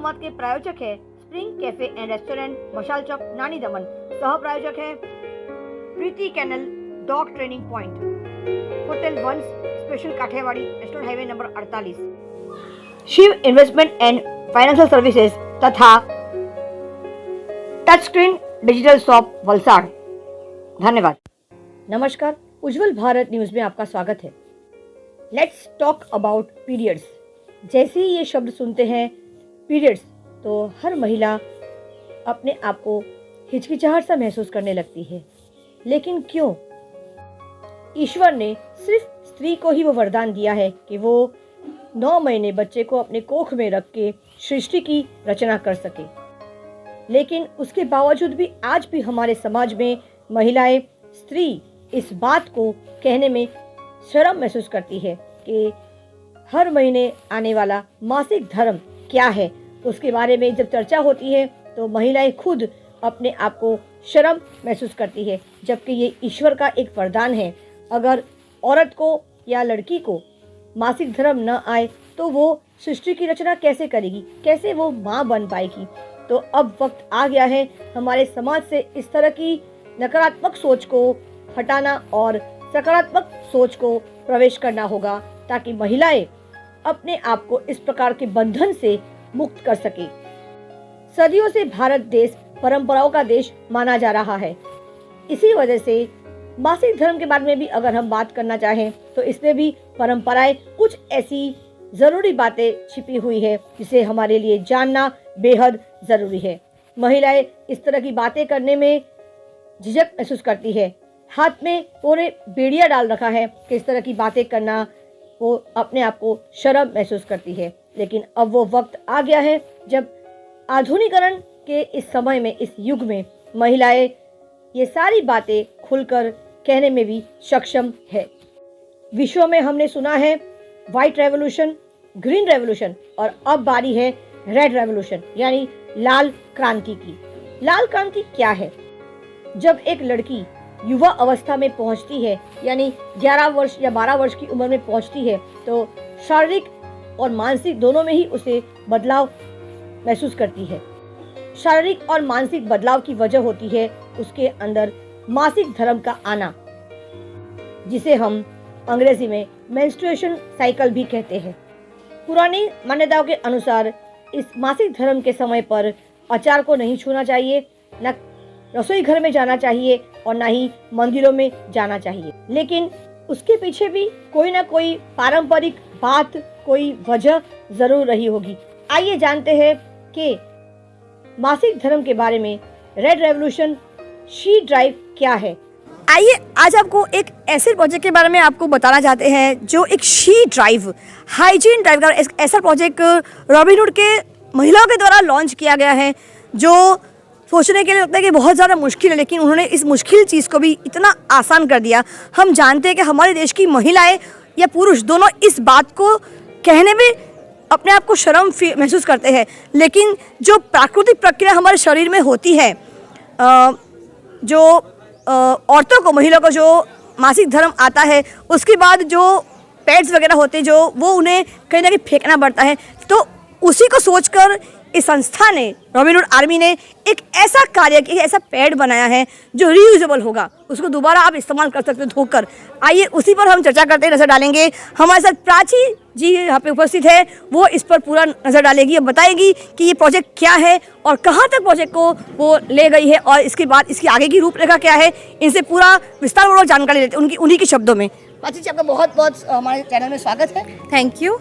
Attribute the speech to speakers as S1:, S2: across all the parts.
S1: संवाद के प्रायोजक है स्प्रिंग कैफे एंड रेस्टोरेंट, मशाल चौक, नानी दमन। सह प्रायोजक है Preeti kennel dog training point, hotel once special Kathiyawadi, national highway number 48, Shiv investment and financial services तथा touch screen digital shop Valsad. धन्यवाद। नमस्कार, उज्जवल भारत न्यूज में आपका स्वागत है। Let's talk about periods. जैसे ही ये शब्द सुनते हैं पीरियड्स, तो हर महिला अपने आप को हिचकिचाहट सा महसूस करने लगती है। लेकिन क्यों? ईश्वर ने सिर्फ स्त्री को ही वो वरदान दिया है कि वो 9 महीने बच्चे को अपने कोख में रख के सृष्टि की रचना कर सके। लेकिन उसके बावजूद भी आज भी हमारे समाज में महिलाएं, स्त्री इस बात को कहने में शर्म महसूस करती है कि हर महीने आने वाला मासिक धर्म क्या है। उसके बारे में जब चर्चा होती है तो महिलाएं खुद अपने आप को शर्म महसूस करती है, जबकि ये ईश्वर का एक वरदान है। अगर औरत को या लड़की को मासिक धर्म न आए तो वो सृष्टि की रचना कैसे करेगी, कैसे वो माँ बन पाएगी। तो अब वक्त आ गया है हमारे समाज से इस तरह की नकारात्मक सोच को हटाना और सकारात्मक सोच को प्रवेश करना होगा, ताकि महिलाएं अपने आप को इस प्रकार के बंधन से मुक्त कर सके। सदियों से भारत देश परंपराओं का देश माना जा रहा है। इसी वजह से मासिक धर्म के बारे में भी अगर हम बात करना चाहें तो इसमें भी परंपराएं, कुछ ऐसी जरूरी बातें छिपी हुई है जिसे हमारे लिए जानना बेहद जरूरी है। महिलाएं इस तरह की बातें करने में झिझक महसूस करती है। हाथ में पूरे बेड़िया डाल रखा है कि इस तरह की बातें करना वो अपने आप को शर्म महसूस करती है। लेकिन अब वो वक्त आ गया है जब आधुनिकीकरण के इस समय में, इस युग में महिलाएं ये सारी बातें खुलकर कहने में भी सक्षम है। विश्व में हमने सुना है व्हाइट रेवोल्यूशन, ग्रीन रेवोल्यूशन और अब बारी है रेड रेवोल्यूशन यानी लाल क्रांति की। लाल क्रांति क्या है? जब एक लड़की युवा अवस्था में पहुंचती है, यानी 11 वर्ष या 12 वर्ष की उम्र में पहुंचती है, तो शारीरिक और मानसिक दोनों में ही उसे बदलाव महसूस करती है। शारीरिक और मानसिक बदलाव की वजह होती है उसके अंदर मासिक धर्म का आना, जिसे हम अंग्रेजी में मेंस्ट्रुएशन साइकिल भी कहते हैं। पुरानी मान्यताओं के अनुसार इस मासिक धर्म के समय पर अचार को नहीं छूना चाहिए, न रसोई घर में जाना चाहिए और ना ही मंदिरों में जाना चाहिए। लेकिन उसके पीछे भी कोई ना कोई पारंपरिक बात, कोई वजह जरूर रही होगी। आइए जानते हैं कि मासिक धर्म के बारे में रेड रेवोल्यूशन शी ड्राइव क्या है। आइए आज आपको एक ऐसे प्रोजेक्ट के बारे में आपको बताना चाहते हैं जो एक शी ड्राइव, हाइजीन ड्राइव का ऐसा प्रोजेक्ट रॉबिनहुड के महिलाओं के द्वारा लॉन्च किया गया है, जो सोचने के लिए लगता है कि बहुत ज़्यादा मुश्किल है, लेकिन उन्होंने इस मुश्किल चीज़ को भी इतना आसान कर दिया। हम जानते हैं कि हमारे देश की महिलाएं या पुरुष दोनों इस बात को कहने में अपने आप को शर्म महसूस करते हैं, लेकिन जो प्राकृतिक प्रक्रिया हमारे शरीर में होती है, जो औरतों को, महिलाओं को जो मासिक धर्म आता है, उसके बाद जो पैड्स वगैरह होते हैं जो वो उन्हें कहीं ना कहीं फेंकना पड़ता है। तो उसी को सोचकर इस संस्था ने, रॉबिनहुड आर्मी ने एक ऐसा कार्य किया, ऐसा पैड बनाया है जो रीयूजेबल होगा, उसको दोबारा आप इस्तेमाल कर सकते हो धोकर। आइए उसी पर हम चर्चा करते नजर डालेंगे। हमारे साथ प्राची जी यहाँ पे उपस्थित है, वो इस पर पूरा नजर डालेगी और बताएगी कि ये प्रोजेक्ट क्या है और कहाँ तक प्रोजेक्ट को वो ले गई है और इसके बाद इसकी आगे की रूपरेखा क्या है। इनसे पूरा विस्तारपूर्वक जानकारी लेते हैं उन्हीं के शब्दों में। प्राची जी, आपका बहुत बहुत हमारे चैनल में स्वागत है।
S2: Thank you.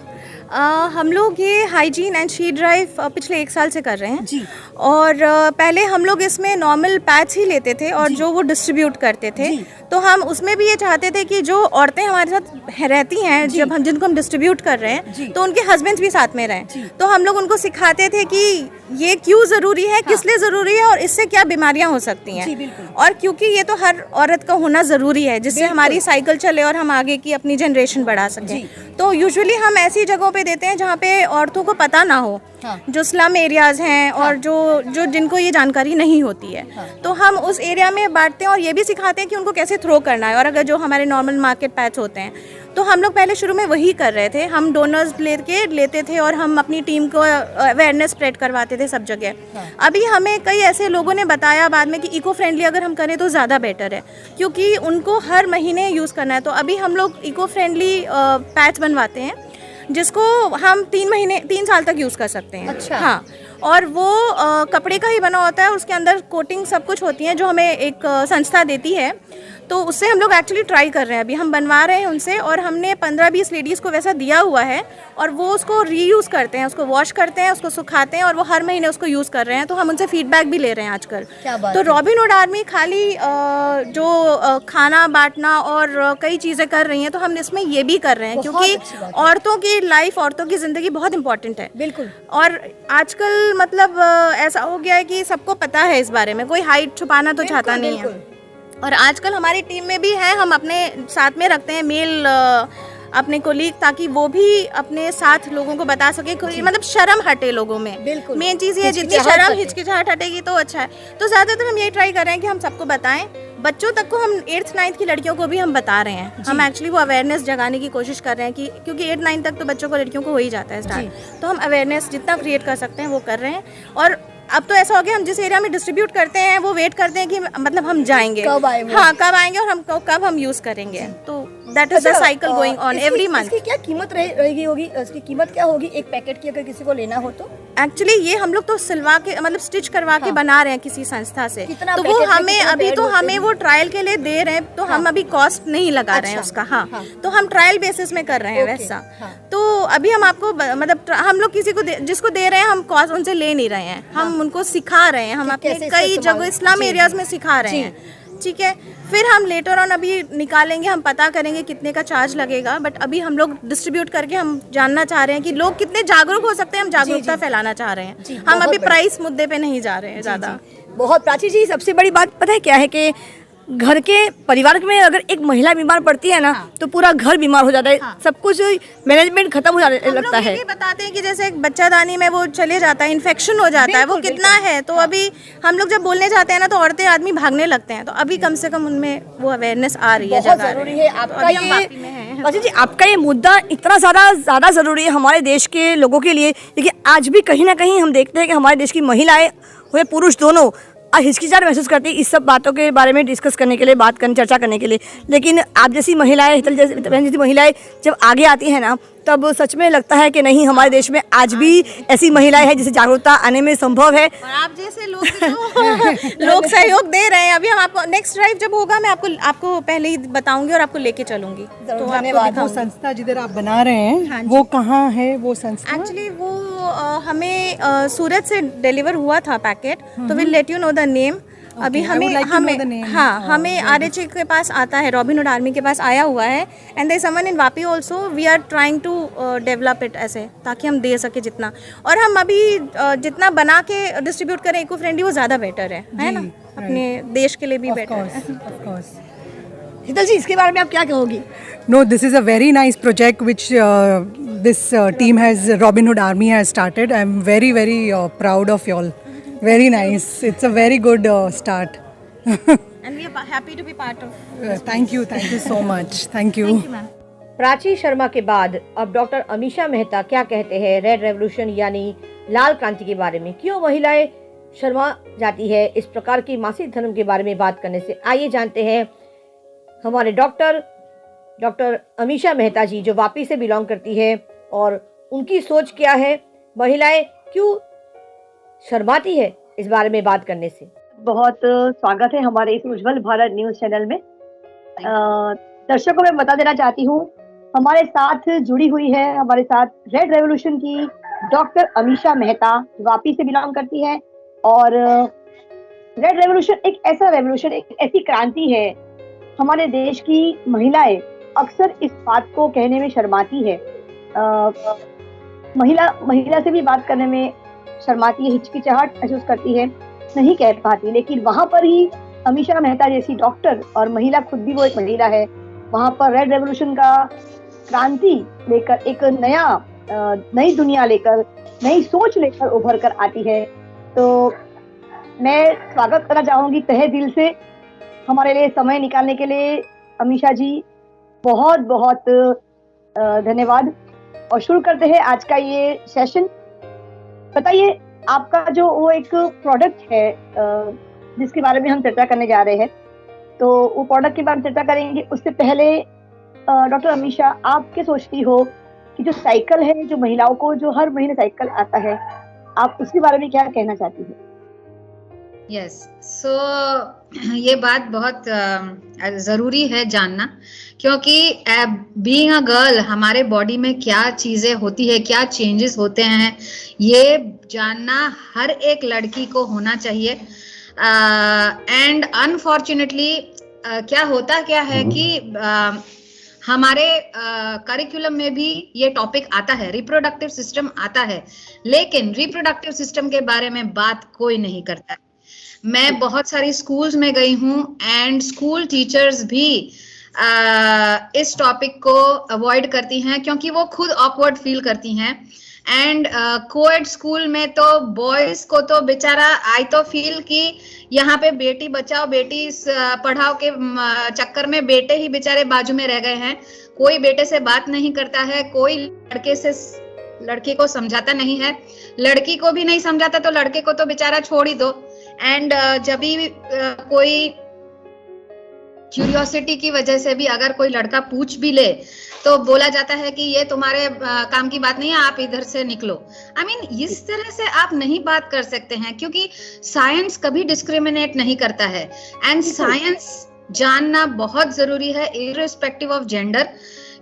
S2: हम लोग ये हाइजीन एंड शी ड्राइव पिछले 1 साल से कर रहे हैं
S1: जी।
S2: और पहले हम लोग इसमें नॉर्मल पैच ही लेते थे और जो वो डिस्ट्रीब्यूट करते थे, तो हम उसमें भी ये चाहते थे कि जो औरतें हमारे साथ रहती हैं, जब हम जिनको हम डिस्ट्रीब्यूट कर रहे हैं, तो उनके हस्बैंड्स भी साथ में रहें। तो हम लोग उनको सिखाते थे कि ये क्यों ज़रूरी है, किस लिए ज़रूरी है और इससे क्या बीमारियां हो सकती हैं। और क्योंकि ये तो हर औरत का होना ज़रूरी है, जिससे हमारी साइकिल चले और हम आगे की अपनी जनरेशन बढ़ा सकें। तो यूजुअली हम ऐसी जगहों पे देते हैं जहाँ पे औरतों को पता ना हो, जो स्लम एरियाज़ हैं और जो जिनको ये जानकारी नहीं होती है, तो हम उस एरिया में बांटते हैं और ये भी सिखाते हैं कि उनको कैसे थ्रो करना है। और अगर जो हमारे नॉर्मल मार्केट पैच होते हैं तो हम लोग पहले शुरू में वही कर रहे थे, हम डोनर्स लेते थे और हम अपनी टीम को अवेयरनेस स्प्रेड करवाते थे सब जगह। अभी हमें कई ऐसे लोगों ने बताया बाद में कि इको फ्रेंडली अगर हम करें तो ज़्यादा बेटर है, क्योंकि उनको हर महीने यूज़ करना है। तो अभी हम लोग इको फ्रेंडली पैच बनवाते हैं जिसको हम 3 साल तक यूज़ कर सकते हैं।
S1: अच्छा।
S2: हाँ, और वो कपड़े का ही बना होता है, उसके अंदर कोटिंग सब कुछ होती है जो हमें एक संस्था देती है। तो उससे हम लोग एक्चुअली ट्राई कर रहे हैं, अभी हम बनवा रहे हैं उनसे, और हमने 15-20 लेडीज़ को वैसा दिया हुआ है और वो उसको रीयूज़ करते हैं, उसको वॉश करते हैं, उसको सुखाते हैं और वो हर महीने उसको यूज़ कर रहे हैं। तो हम उनसे फीडबैक भी ले रहे हैं आजकल।
S1: क्या बात
S2: तो
S1: है।
S2: रॉबिन हुड आर्मी खाली जो खाना बांटना और कई चीज़ें कर रही हैं, तो हम इसमें ये भी कर रहे हैं,
S1: बहुत
S2: क्योंकि
S1: अच्छी बात है।
S2: औरतों की लाइफ, औरतों की ज़िंदगी बहुत इंपॉर्टेंट है।
S1: बिल्कुल।
S2: और आजकल मतलब ऐसा हो गया है कि सबको पता है इस बारे में, कोई हाइड छुपाना तो चाहता नहीं है। और आजकल हमारी टीम में भी है, हम अपने साथ में रखते हैं मेल अपने कोलीग, ताकि वो भी अपने साथ लोगों को बता सके, मतलब शर्म हटे लोगों में।
S1: बिल्कुल।
S2: मेन चीज़ ये है, जितनी
S1: हिचकिचाहट
S2: शर्म
S1: हटे।
S2: हिचकिचाहट हटेगी तो अच्छा है। तो ज़्यादातर हम यही ट्राई कर रहे हैं कि हम सबको बताएं, बच्चों तक को हम 8th-9th की लड़कियों को भी हम बता रहे हैं। हम एक्चुअली वो अवेयरनेस जगाने की कोशिश कर रहे हैं कि क्योंकि 8-9 तक तो बच्चों को, लड़कियों को हो ही जाता है स्टार्ट, तो हम अवेयरनेस जितना क्रिएट कर सकते हैं वो कर रहे हैं। और अब तो ऐसा हो गया, हम जिस एरिया में डिस्ट्रीब्यूट करते हैं वो वेट करते हैं कि मतलब हम जाएंगे
S1: कब आएंगे।
S2: हाँ, कब आएंगे और हम कब हम यूज़ करेंगे। तो that is the cycle going on every month.
S1: इसकी क्या कीमत रहेगी होगी, इसकी कीमत क्या होगी एक पैकेट की, अगर किसी को लेना हो तो?
S2: एक्चुअली ये हम लोग तो सिलवा के, मतलब स्टिच करवा के बना रहे हैं किसी संस्था से।
S1: कितना
S2: तो वो
S1: पैकेट में
S2: हमें
S1: कितने
S2: अभी
S1: पैड
S2: तो
S1: होते
S2: हमें
S1: हैं?
S2: वो ट्रायल के लिए दे रहे हैं, तो हम अभी कॉस्ट नहीं लगा रहे हैं उसका। हाँ, तो हम ट्रायल बेसिस में कर रहे हैं वैसा। तो अभी हम आपको मतलब हम लोग किसी को जिसको दे रहे हैं, हम कॉस्ट उनसे ले नहीं रहे हैं, हम उनको सिखा रहे हैं। हम अपने
S1: कैसे इसका
S2: कई
S1: इस्तेमाल-
S2: जगह इस्लाम एरियाज में सिखा रहे हैं, ठीक है। फिर हम लेटर ऑन अभी निकालेंगे, हम पता करेंगे कितने का चार्ज लगेगा, बट अभी हम लोग डिस्ट्रीब्यूट करके हम जानना चाह रहे हैं कि लोग कितने जागरूक हो सकते हैं। हम जागरूकता फैलाना चाह रहे हैं, हम अभी प्राइस मुद्दे पे नहीं जा रहे हैं ज़्यादा।
S1: बहुत प्राची जी, सबसे बड़ी बात पता है क्या है कि घर के परिवार में अगर एक महिला बीमार पड़ती है ना, तो पूरा घर बीमार हो जाता है। सब कुछ मैनेजमेंट खत्म हो जाने लगता है।
S2: ये भी बताते हैं कि जैसे एक बच्चादानी में वो चले जाता है, इन्फेक्शन हो जाता है, वो कितना है। तो अभी हम लोग जब बोलने जाते हैं ना, तो औरतें आदमी भागने लगते हैं। तो अभी कम से कम उनमें वो अवेयरनेस आ रही है,
S1: बहुत
S2: जगह
S1: जरूरी है आपका
S2: अभी हम
S1: ये
S2: बाकी में हैं।
S1: प्राची जी, आपका ये मुद्दा इतना ज़्यादा ज़रूरी है हमारे देश के लोगों के लिए, क्योंकि आज भी कहीं ना कहीं हम देखते हैं कि हमारे देश की महिलाएं हुए पुरुष दोनों हिचकिचाहट महसूस करती है इस सब बातों के बारे में डिस्कस करने के लिए, चर्चा करने के लिए। लेकिन आप जैसी महिलाएं, हितल जैसी महिलाएं जब आगे आती हैं ना, तब सच में लगता है कि नहीं, हमारे देश में आज भी ऐसी महिलाएं हैं जिसे जागरूकता आने में संभव है।
S2: और आप जैसे लोग लोग सहयोग दे रहे हैं। अभी हम आपको नेक्स्ट ड्राइव जब होगा, मैं आपको पहले ही बताऊंगी और आपको लेके चलूंगी। तो
S1: धन्यवाद।
S3: वो संस्था जिधर आप बना रहे हैं वो कहाँ है वो संस्था?
S2: एक्चुअली वो हमें सूरत से डिलीवर हुआ था पैकेट, तो will let you know the name. अभी
S3: I would like to know the name.
S2: हमें आरएचए के पास आता है, रॉबिन हुड आर्मी के पास आया हुआ है, and there someone in Vapi also. We are trying to develop it ऐसे, ताकि हम दे सके जितना। और हम अभी जितना बना के डिस्ट्रीब्यूट करें इको फ्रेंडली, वो ज़्यादा बेटर है ना, अपने देश के लिए भी बेटर है।
S3: Of course.
S1: हितल जी, इसके बारे में आप क्या कहोगी?
S3: No, this is a very nice project which this team has, Robin Hood Army has started. I am very proud of y'all. Very nice. It's a very good start.
S2: And we are happy to be part of.
S3: Thank you so much. Thank you.
S2: Thank you, ma'am.
S1: Prachi Sharma के बाद अब doctor Amisha Mehta क्या कहते हैं red revolution यानी लाल क्रांति के बारे में। क्यों महिलाएं शर्मा जाती है इस प्रकार की मासिक धर्म के बारे में बात करने से? आइए जानते हैं हमारे डॉक्टर अमीषा मेहता जी, जो वापी से बिलोंग करती है, और उनकी सोच क्या है, महिलाएं क्यों शर्माती है, इस बारे में बात करने से। बहुत स्वागत है हमारे इस उज्जवल भारत न्यूज चैनल में। दर्शकों को मैं बता देना चाहती हूँ, हमारे साथ जुड़ी हुई है, हमारे साथ रेड रेवोल्यूशन की डॉक्टर अमीषा मेहता, वापी से बिलोंग करती है। और रेड रेवोल्यूशन एक ऐसा रेवोल्यूशन, एक ऐसी क्रांति है। हमारे देश की महिलाएं अक्सर इस बात को कहने में शर्माती है, महिला से भी बात करने में शर्माती है, हिचकिचाहट महसूस करती है, नहीं कह पाती। लेकिन वहां पर ही अमीषा मेहता जैसी डॉक्टर, और महिला खुद भी वो एक महिला है, वहां पर रेड रेवोल्यूशन का क्रांति लेकर, एक नई दुनिया लेकर, नई सोच लेकर उभर कर आती है। तो मैं स्वागत करना चाहूंगी तहे दिल से, हमारे लिए समय निकालने के लिए अमीषा जी बहुत बहुत धन्यवाद। और शुरू करते हैं आज का ये सेशन। बताइए, आपका जो वो एक प्रोडक्ट है जिसके बारे में हम चर्चा करने जा रहे हैं, तो वो प्रोडक्ट के बारे में चर्चा करेंगे। उससे पहले डॉक्टर अमीषा, आप क्या सोचती हो कि जो साइकिल है, जो महिलाओं को जो हर महीने साइकिल आता है, आप उसके बारे में क्या कहना चाहती हो?
S4: यस, सो ये बात बहुत ज़रूरी है जानना, क्योंकि बीइंग अ गर्ल हमारे बॉडी में क्या चीज़ें होती है, क्या चेंजेस होते हैं, ये जानना हर एक लड़की को होना चाहिए। एंड अनफॉर्चुनेटली क्या है कि हमारे करिकुलम में भी ये टॉपिक आता है, रिप्रोडक्टिव सिस्टम आता है, लेकिन रिप्रोडक्टिव सिस्टम के बारे में बात कोई नहीं करता है। मैं बहुत सारी स्कूल्स में गई हूँ एंड स्कूल टीचर्स भी इस टॉपिक को अवॉइड करती हैं, क्योंकि वो खुद ऑकवर्ड फील करती हैं। एंड कोएड स्कूल में तो बॉयज को तो बेचारा आई तो फील कि यहाँ पे बेटी बचाओ बेटी पढ़ाओ के चक्कर में बेटे ही बेचारे बाजू में रह गए हैं। कोई बेटे से बात नहीं करता है, कोई लड़के को समझाता नहीं है, लड़की को भी नहीं समझाता तो लड़के को तो बेचारा छोड़ ही दो। एंड जब भी कोई क्यूरियोसिटी की वजह से भी अगर कोई लड़का पूछ भी ले तो बोला जाता है कि ये तुम्हारे काम की बात नहीं है, आप इधर से निकलो। आई मीन इस तरह से आप नहीं बात कर सकते हैं, क्योंकि साइंस कभी डिस्क्रिमिनेट नहीं करता है। एंड साइंस जानना बहुत जरूरी है इररिस्पेक्टिव ऑफ जेंडर,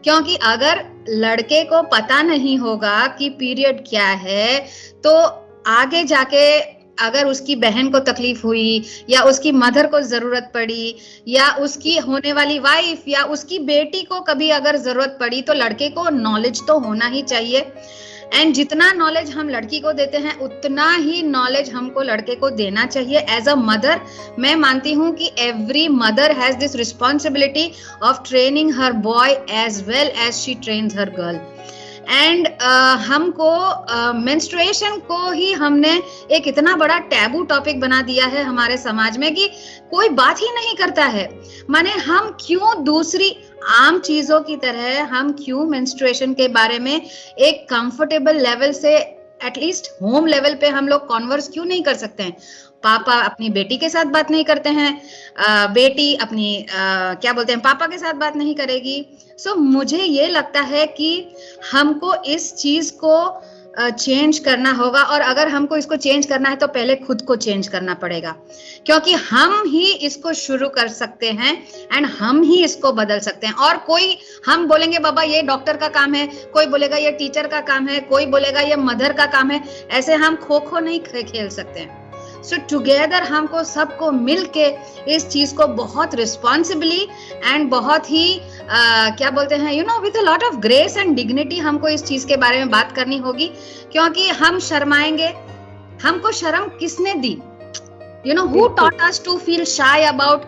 S4: क्योंकि अगर लड़के को पता नहीं होगा कि पीरियड क्या है, तो आगे जाके अगर उसकी बहन को तकलीफ हुई या उसकी मदर को जरूरत पड़ी या उसकी होने वाली वाइफ या उसकी बेटी को कभी अगर जरूरत पड़ी, तो लड़के को नॉलेज तो होना ही चाहिए। एंड जितना नॉलेज हम लड़की को देते हैं उतना ही नॉलेज हमको लड़के को देना चाहिए। एज अ मदर मैं मानती हूँ कि every mother has this responsibility of training her boy as well as she trains her girl. And हमको मेंस्ट्रुएशन को ही हमने एक इतना बड़ा टैबू टॉपिक बना दिया है हमारे समाज में कि कोई बात ही नहीं करता है। माने हम क्यों दूसरी आम चीजों की तरह हम क्यों मेंस्ट्रुएशन के बारे में एक कंफर्टेबल लेवल से एटलीस्ट होम लेवल पे हम लोग कॉन्वर्स क्यों नहीं कर सकते हैं? पापा अपनी बेटी के साथ बात नहीं करते हैं, बेटी अपनी क्या बोलते हैं पापा के साथ बात नहीं करेगी। सो मुझे ये लगता है कि हमको इस चीज को चेंज करना होगा, और अगर हमको इसको चेंज करना है तो पहले खुद को चेंज करना पड़ेगा, क्योंकि हम ही इसको शुरू कर सकते हैं एंड हम ही इसको बदल सकते हैं। और कोई हम बोलेंगे बाबा ये डॉक्टर का काम है, कोई बोलेगा ये टीचर का काम है, कोई बोलेगा ये मदर का काम है, ऐसे हम खो खो नहीं खेल सकते हैं। सो टुगेदर हमको सबको मिलके इस चीज को बहुत रिस्पॉन्सिबली एंड बहुत ही क्या बोलते हैं with a lot of grace and dignity हमको इस चीज के बारे में बात करनी होगी, क्योंकि हम शर्माएंगे। हमको शर्म किसने दी? who taught us to feel shy about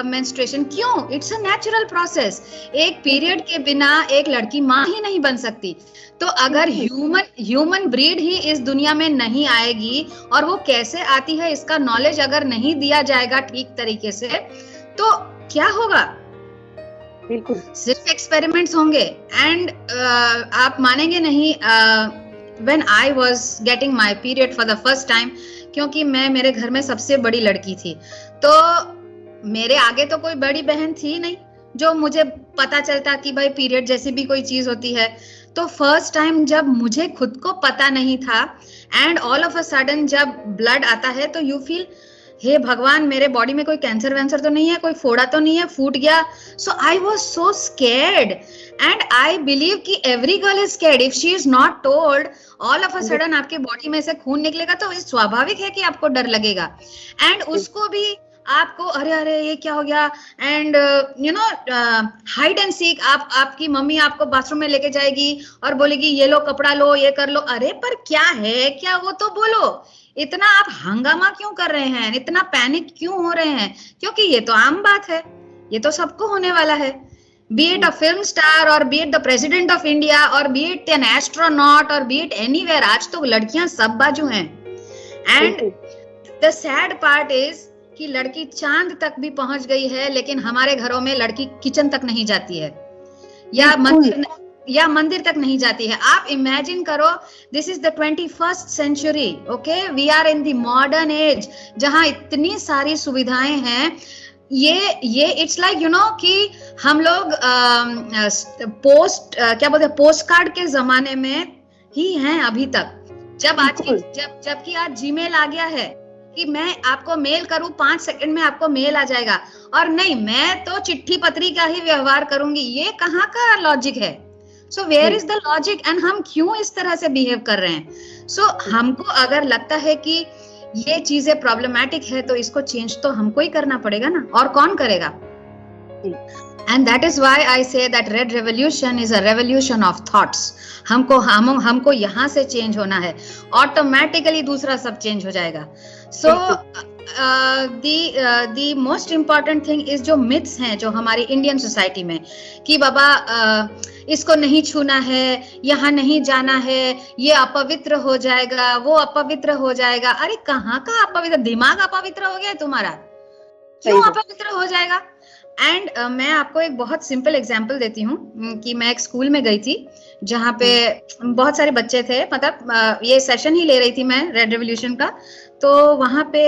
S4: menstruation? क्यों? It's a natural process. एक पीरियड के बिना एक लड़की माँ ही नहीं बन सकती। तो अगर ह्यूमन ब्रीड ही इस दुनिया में नहीं आएगी और वो कैसे आती है इसका नॉलेज अगर नहीं दिया जाएगा ठीक तरीके से, तो क्या होगा?
S1: बिल्कुल
S4: सिर्फ एक्सपेरिमेंट्स होंगे। एंड आप मानेंगे नहीं, when I was getting my period for the first time, क्योंकि मैं मेरे घर में सबसे बड़ी लड़की थी, तो मेरे आगे तो कोई बड़ी बहन थी नहीं जो मुझे पता चलता कि भाई पीरियड जैसी भी कोई चीज होती है। तो फर्स्ट टाइम जब मुझे खुद को पता नहीं था and all of a sudden जब ब्लड आता है, तो यू फील हे भगवान मेरे बॉडी में कोई कैंसर वैंसर तो नहीं है, कोई फोड़ा तो नहीं है, फूट गया। So I was so scared and I believe कि every girl is scared if she is not told. All of a sudden आपके बॉडी में से खून निकलेगा तो स्वाभाविक है कि आपको डर लगेगा। एंड उसको भी आपको अरे ये क्या हो गया, एंड हाइड एंड सीक आपकी मम्मी आपको बाथरूम में लेके जाएगी और बोलेगी ये लो कपड़ा लो, ये कर लो। अरे पर क्या है क्या, वो तो बोलो। इतना आप हंगामा क्यों कर रहे हैं, इतना पैनिक क्यों हो रहे हैं? क्योंकि ये तो आम बात है, ये तो सबको होने वाला है। Be it a film star और be it the president of India और बी इट एन एस्ट्रोनॉट और बी इट एनीवेयर, आज तो लड़कियां सब बाजू हैं। And the sad part is कि लड़की चांद तक भी पहुंच गई है, लेकिन हमारे घरों में लड़की किचन तक नहीं जाती है, या या मंदिर तक नहीं जाती है। आप इमेजिन करो, this is the 21st century, okay, we are in the modern age, जहां इतनी सारी सुविधाएं हैं। ये इट्स लाइक यू नो कि हम लोग क्या बोलते हैं, पोस्ट कार्ड के जमाने में ही हैं अभी तक। जबकि आज जीमेल आ गया है कि मैं आपको मेल करूं 5 सेकंड में आपको मेल आ जाएगा, और नहीं मैं तो चिट्ठी पत्री का ही व्यवहार करूंगी। ये कहाँ का लॉजिक है? So where is the logic, and हम क्यों इस तरह से बिहेव कर रहे हैं? सो हमको अगर लगता है कि ये चीजें प्रॉब्लमेटिक है तो इसको चेंज तो हमको ही करना पड़ेगा ना, और कौन करेगा? And that is why I say that red revolution is a revolution of thoughts. हमको यहाँ से चेंज होना है, ऑटोमेटिकली दूसरा सब चेंज हो जाएगा। So the most important thing is जो मिथ्स हैं जो हमारी इंडियन सोसाइटी में, कि बाबा इसको नहीं छूना है, यहाँ नहीं जाना है, ये अपवित्र हो जाएगा, वो अपवित्र हो जाएगा। अरे कहाँ का अपवित्र? दिमाग अपवित्र हो गया है तुम्हारा? क्यों अपवित्र हो जाएगा? एंड मैं आपको एक बहुत सिंपल एग्जांपल देती हूँ कि मैं एक स्कूल में गई थी जहाँ पे बहुत सारे बच्चे थे, मतलब ये सेशन ही ले रही थी मैं रेड रेवोल्यूशन का। तो वहां पे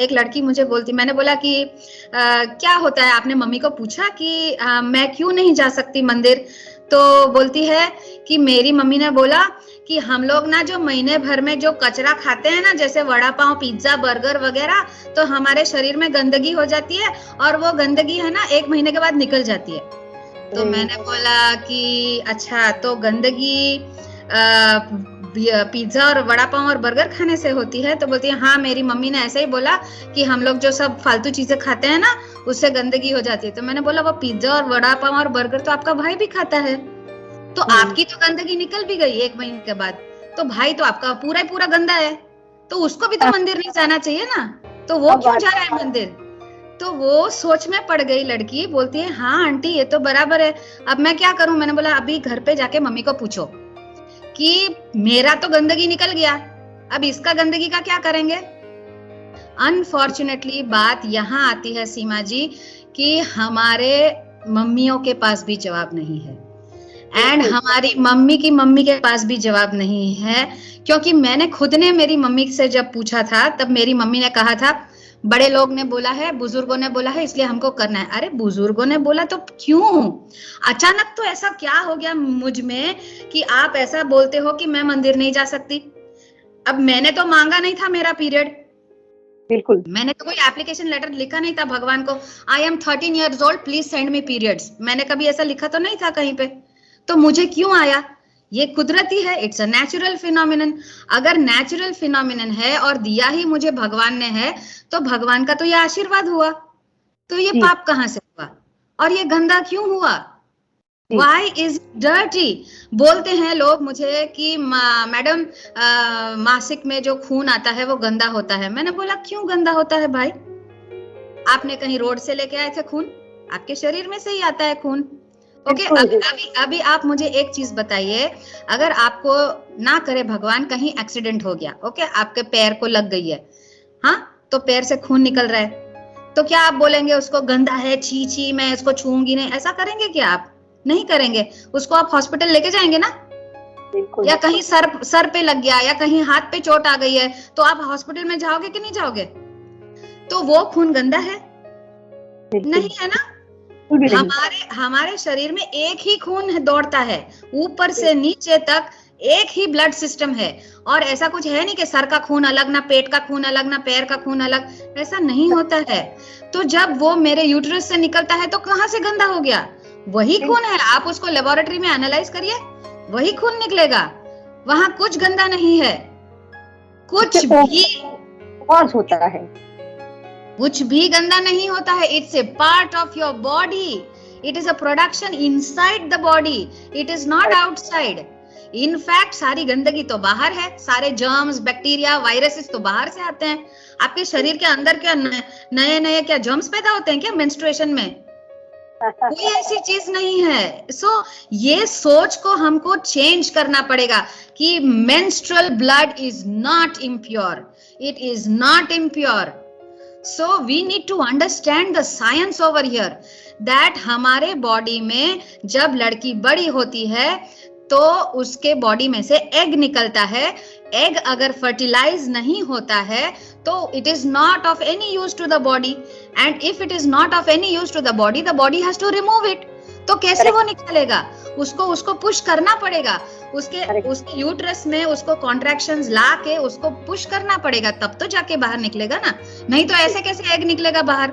S4: एक लड़की मुझे बोलती, मैंने बोला कि क्या होता है? आपने मम्मी को पूछा कि मैं क्यों नहीं जा सकती मंदिर? तो बोलती है कि मेरी मम्मी ने बोला कि हम लोग ना जो महीने भर में जो कचरा खाते हैं ना, जैसे वड़ा पाव, पिज्जा, बर्गर वगैरह, तो हमारे शरीर में गंदगी हो जाती है, और वो गंदगी है ना 1 महीने के बाद निकल जाती है। तो मैंने बोला कि अच्छा, तो गंदगी पिज्जा और वड़ा पाव और बर्गर खाने से होती है? तो बोलती है हाँ, मेरी मम्मी ने ऐसे ही बोला कि हम लोग जो सब फालतू चीजें खाते हैं ना, उससे गंदगी हो जाती है। तो मैंने बोला वो पिज्जा और वड़ा पाव और बर्गर तो आपका भाई भी खाता है, तो आपकी तो गंदगी निकल भी गई 1 महीने के बाद, तो भाई तो आपका पूरा ही पूरा गंदा है, तो उसको भी तो मंदिर नहीं जाना चाहिए ना, तो वो क्यों जा रहा है मंदिर? तो वो सोच में पड़ गई लड़की, बोलती है हाँ आंटी ये तो बराबर है, अब मैं क्या करूं? मैंने बोला अभी घर पे जाके मम्मी को पूछो कि मेरा तो गंदगी निकल गया, अब इसका गंदगी का क्या करेंगे? अनफॉर्चुनेटली बात यहाँ आती है सीमा जी कि हमारे मम्मियों के पास भी जवाब नहीं है, एंड हमारी मम्मी के पास भी जवाब नहीं है, क्योंकि मैंने खुद ने मेरी मम्मी से जब पूछा था, तब मेरी मम्मी ने कहा था बड़े लोग ने बोला है, बुजुर्गों ने बोला है, इसलिए हमको करना है। अरे बुजुर्गों ने बोला तो क्यों? अचानक तो ऐसा क्या हो गया मुझ में कि आप ऐसा बोलते हो कि मैं मंदिर नहीं जा सकती? अब मैंने तो मांगा नहीं था मेरा पीरियड,
S1: बिल्कुल
S4: मैंने तो कोई एप्लीकेशन लेटर लिखा नहीं था भगवान को, I am 13 years old, please send me periods. मैंने कभी ऐसा लिखा तो नहीं था कहीं पे, तो मुझे क्यों आया? ये कुदरती है, इट्स अ नेचुरल फिनोमिनन। अगर नेचुरल फिनोमिनन है और दिया ही मुझे भगवान ने है, तो भगवान का तो ये आशीर्वाद हुआ, तो ये पाप कहाँ से हुआ और ये गंदा क्यों हुआ? Why is dirty? बोलते हैं लोग मुझे कि मैडम मासिक में जो खून आता है वो गंदा होता है। मैंने बोला क्यों गंदा होता है भाई? आपने कहीं रोड से लेके आए थे खून? आपके शरीर में से ही आता है खून। ओके, अभी आप मुझे एक चीज बताइए, अगर आपको ना करे भगवान कहीं एक्सीडेंट हो गया, ओके, आपके पैर को लग गई है, हाँ, तो पैर से खून निकल रहा है, तो क्या आप बोलेंगे उसको गंदा है, छी छी मैं इसको छूंगी नहीं? ऐसा करेंगे क्या आप? नहीं करेंगे। उसको आप हॉस्पिटल लेके जाएंगे ना, या कहीं सर पे लग गया या कहीं हाथ पे चोट आ गई है, तो आप हॉस्पिटल में जाओगे कि नहीं जाओगे? तो वो खून गंदा है? नहीं है ना। हमारे शरीर में एक ही खून दौड़ता है, ऊपर से नीचे तक एक ही ब्लड सिस्टम है, और ऐसा कुछ है नहीं कि सर का खून अलग, ना पेट का खून अलग, ना पैर का खून अलग, ऐसा नहीं होता है। तो जब वो मेरे यूट्रस से निकलता है तो कहाँ से गंदा हो गया? वही खून है, आप उसको लेबोरेटरी में एनालाइज करिए, वही खून निकलेगा, वहां कुछ गंदा नहीं है, कुछ भी
S1: होता है,
S4: कुछ भी गंदा नहीं होता है। It's a part of your body, it is a production inside the body, it is not outside. In fact सारी गंदगी तो बाहर है, सारे जर्म्स, बैक्टीरिया, वायरसेस तो बाहर से आते हैं। आपके शरीर के अंदर क्या नए नए क्या जर्म्स पैदा होते हैं क्या मेंस्ट्रुएशन में? कोई ऐसी चीज नहीं है। सो ये सोच को हमको चेंज करना पड़ेगा कि menstrual blood is not impure, it is not impure. So we need to understand the science over here. That हमारे बॉडी में जब लड़की बड़ी होती है तो उसके बॉडी में से एग निकलता है। एग अगर फर्टिलाइज नहीं होता है तो it is not of any use to the body, and if it is not of any use to the body has to remove it. तो कैसे वो निकलेगा? उसको पुश करना पड़ेगा, उसके यूट्रस में उसको कॉन्ट्रैक्शंस ला के उसको पुश करना पड़ेगा, तब तो जाके बाहर निकलेगा ना, नहीं तो ऐसे कैसे एग निकलेगा बाहर।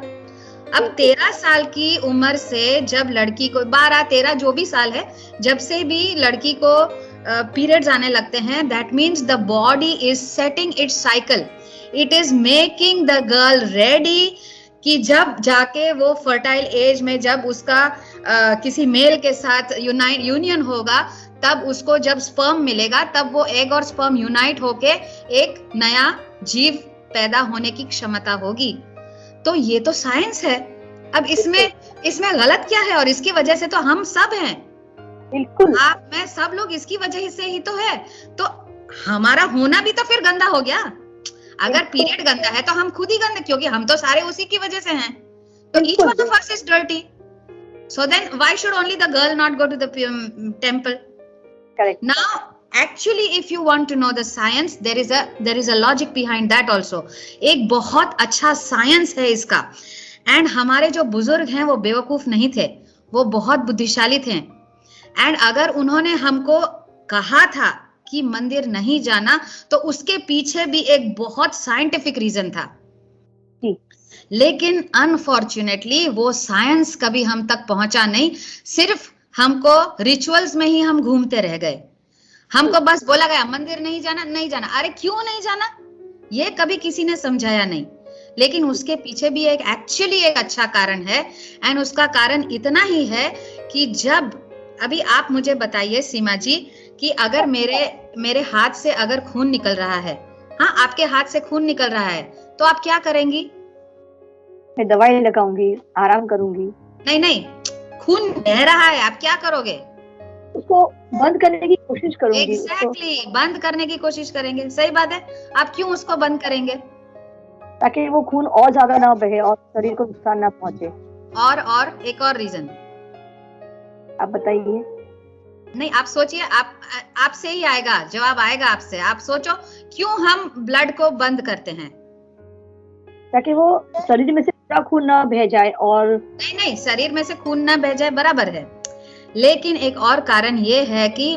S4: अब 13 साल की उम्र से जब लड़की को 12-13 जो भी साल है, जब से भी लड़की को पीरियड्स आने लगते हैं, that means the body is setting it's cycle, it is making the girl ready कि जब जाके वो फर्टाइल एज में जब उसका किसी मेल के साथ यूनियन होगा, तब उसको जब स्पर्म मिलेगा, तब वो एग और स्पर्म यूनाइट होके एक नया जीव पैदा होने की क्षमता होगी। तो ये तो साइंस है। अब इसमें गलत क्या है? और इसकी वजह से तो हम सब हैं,
S5: बिल्कुल
S4: आप मैं सब लोग इसकी वजह से ही तो है। तो हमारा होना भी तो फिर गंदा हो गया। अगर पीरियड गंदा है तो हम खुद ही गंदे, क्योंकि हम तो सारे उसी की वजह से हैं। तो each one of us is dirty. So then why should only the girl not go to the temple?
S5: Correct.
S4: Now actually if you want to know the science, there is a logic behind that also. एक बहुत अच्छा science है इसका। And हमारे जो बुजुर्ग हैं वो बेवकूफ नहीं थे, वो बहुत बुद्धिशाली थे। एंड अगर उन्होंने हमको कहा था कि मंदिर नहीं जाना, तो उसके पीछे भी एक बहुत साइंटिफिक रीजन था। लेकिन अनफॉर्चुनेटली वो साइंस कभी हम तक पहुंचा नहीं, सिर्फ हमको रिचुअल्स में ही हम घूमते रह गए। हमको बस बोला गया मंदिर नहीं जाना, नहीं जाना। अरे क्यों नहीं जाना, ये कभी किसी ने समझाया नहीं। लेकिन उसके पीछे भी एक्चुअली एक अच्छा कारण है। एंड उसका कारण इतना ही है कि जब अभी आप मुझे बताइए सीमा जी कि अगर मेरे हाथ से अगर खून निकल रहा है, हाँ आपके हाथ से खून निकल रहा है, तो आप क्या करेंगी?
S5: मैं दवाई लगाऊंगी, आराम करूंगी।
S4: नहीं, खून बह रहा है, आप क्या करोगे?
S5: उसको बंद करने की कोशिश करूंगी।
S4: एग्जैक्टली, बंद करने की कोशिश करेंगे। सही बात है। आप क्यों उसको बंद करेंगे?
S5: ताकि वो खून और ज्यादा ना बहे और शरीर को नुकसान ना पहुंचे।
S4: और एक और रीजन
S5: आप बताइए।
S4: नहीं, आप सोचिए, आपसे ही आएगा जवाब, आएगा आपसे। आप सोचो क्यों हम ब्लड को बंद करते हैं?
S5: ताकि वो शरीर में से पूरा खून ना बह जाए। और
S4: नहीं, शरीर में से खून ना बह जाए बराबर है, लेकिन एक और कारण ये है कि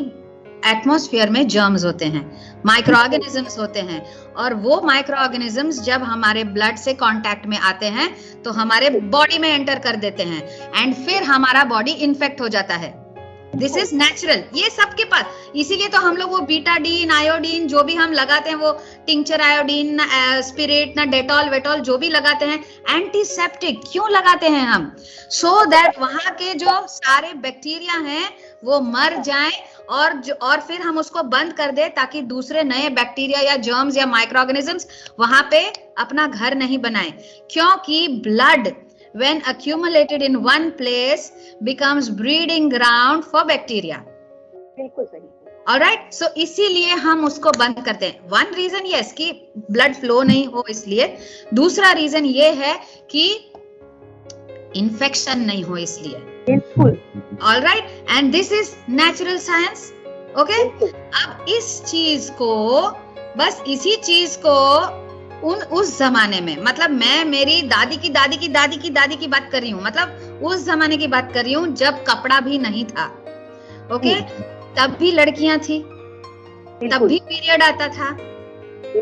S4: एटमॉस्फेयर में जर्म्स होते हैं, माइक्रो ऑर्गेनिजम्स होते हैं, और वो माइक्रो ऑर्गेनिजम्स जब हमारे ब्लड से कांटेक्ट में आते हैं तो हमारे बॉडी में एंटर कर देते हैं, एंड फिर हमारा बॉडी इन्फेक्ट हो जाता है। दिस इज नेचुरल, ये सबके पास। इसीलिए तो हम लोग वो बीटाडीन, आयोडीन जो भी हम लगाते हैं, वो टिंचर आयोडीन, ना स्पिरिट, ना डेटॉल वेटॉल जो भी लगाते हैं, एंटीसेप्टिक क्यों लगाते हैं हम? सो दैट वहां के जो सारे बैक्टीरिया हैं वो मर जाएं, और फिर हम उसको बंद कर दे ताकि दूसरे नए बैक्टीरिया या जर्म्स या माइक्रो ऑर्गेनिजम्स वहां पे अपना घर नहीं बनाए। क्योंकि blood when accumulated in one place becomes breeding ground for bacteria.
S5: बिल्कुल सही।
S4: Alright, so इसीलिए हम उसको बंद करते हैं। One reason yes कि blood flow नहीं हो इसलिए, दूसरा रीजन ये है कि infection नहीं हो इसलिए।
S5: बिल्कुल।
S4: Alright, and this is natural science. Okay? अब इस चीज को, बस इसी चीज को उस जमाने में, मतलब मैं मेरी दादी की दादी की दादी की दादी की बात कर रही हूँ, मतलब उस जमाने की बात कर रही हूँ जब कपड़ा भी नहीं था। ओके, तब भी लड़कियां थी, तब भी पीरियड आता था।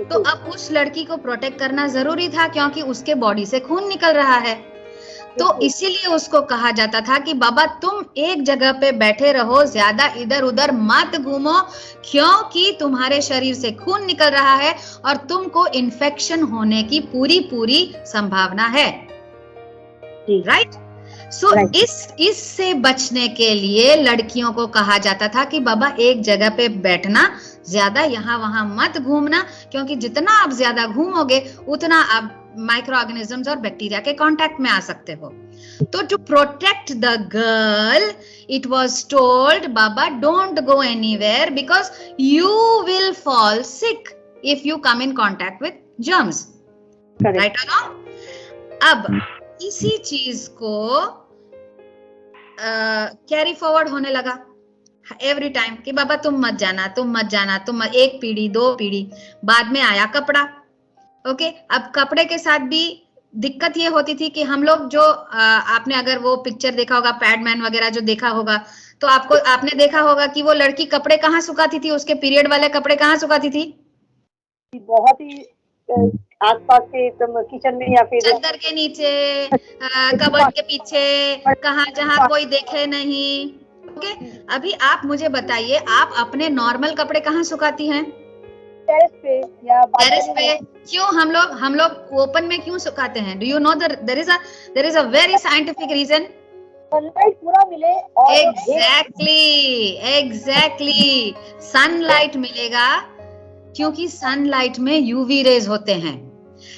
S4: तो अब उस लड़की को प्रोटेक्ट करना जरूरी था क्योंकि उसके बॉडी से खून निकल रहा है। तो इसीलिए उसको कहा जाता था कि बाबा तुम एक जगह पे बैठे रहो, ज्यादा इधर उधर मत घूमो, क्योंकि तुम्हारे शरीर से खून निकल रहा है और तुमको इन्फेक्शन होने की पूरी संभावना है। राइट? सो इससे बचने के लिए लड़कियों को कहा जाता था कि बाबा एक जगह पे बैठना, ज्यादा यहाँ वहां मत घूमना, क्योंकि जितना आप ज्यादा घूमोगे उतना आप माइक्रो ऑर्गेनिजम्स और बैक्टीरिया के कांटेक्ट में आ सकते हो। तो to protect the girl it was told, बाबा don't go anywhere because you will fall sick if you come in contact with germs. Right और रॉन्ग? अब इसी चीज को कैरी फॉरवर्ड होने लगा एवरी टाइम कि बाबा तुम मत जाना, एक पीढ़ी 2 पीढ़ी बाद में आया कपड़ा। ओके, अब कपड़े के साथ भी दिक्कत ये होती थी कि हम लोग जो आपने अगर वो पिक्चर देखा होगा, पैडमैन वगैरह जो देखा होगा, तो आपने देखा होगा कि वो लड़की कपड़े कहाँ सुखाती थी, उसके पीरियड वाले कपड़े कहाँ सुखाती थी?
S5: बहुत ही आसपास के एकदम किचन में या फिर
S4: चादर के नीचे, कबर्ड के पीछे, कहाँ जहाँ कोई देखे नहीं। ओके, अभी आप मुझे बताइए, आप अपने नॉर्मल कपड़े कहाँ सुखाती हैं?
S5: टेरेस पे या
S4: टेरेस पे। क्यों हम लोग ओपन में क्यों सुखाते हैं? Do you know there is a very scientific reason.
S5: Sunlight पूरा मिले और
S4: एग्जैक्टली सनलाइट मिलेगा, क्योंकि सनलाइट में यूवी रेज होते हैं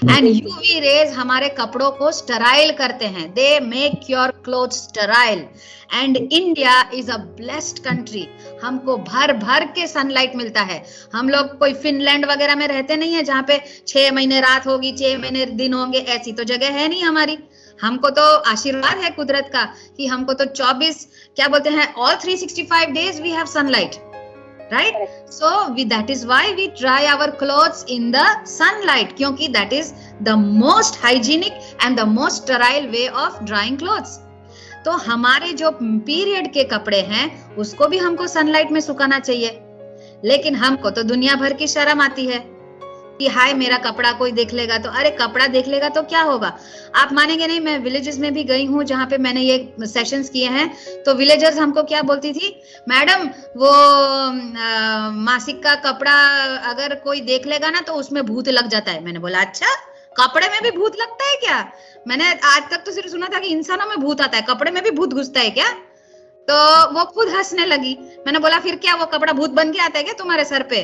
S4: एंड यूवी रेज हमारे कपड़ों को स्टराइल करते हैं। They make your cloth Sterlite and India is a blessed country. हमको भर भर के सनलाइट मिलता है। हम लोग कोई फिनलैंड वगैरह में रहते नहीं है जहाँ पे 6 महीने रात होगी, 6 महीने दिन होंगे, ऐसी तो जगह है नहीं हमारी। हमको तो आशीर्वाद है कुदरत का कि हमको तो 24 क्या बोलते हैं, all 365 days we have sunlight, right? So that is why we dry our clothes in the sunlight, क्योंकि that is the most hygienic and the most sterile way of drying clothes. तो हमारे जो पीरियड के कपड़े हैं उसको भी हमको सनलाइट में सुखाना चाहिए, लेकिन हमको तो दुनिया भर की शर्म आती है कि हाय मेरा कपड़ा कोई देख लेगा तो। अरे कपड़ा देख लेगा तो क्या होगा? आप मानेंगे नहीं, मैं विलेजेस में भी गई हूँ जहाँ पे मैंने ये सेशंस किए हैं, तो विलेजर्स हमको क्या बोलती थी, मैडम वो मासिक का कपड़ा अगर कोई देख लेगा ना तो उसमें भूत लग जाता है। मैंने बोला अच्छा, कपड़े में भी भूत लगता है क्या? मैंने आज तक तो सिर्फ सुना था कि इंसानों में भूत आता है, कपड़े में भी भूत घुसता है क्या? तो वो खुद हंसने लगी। मैंने बोला फिर क्या, वो कपड़ा भूत बन के आता है क्या तुम्हारे सर पे?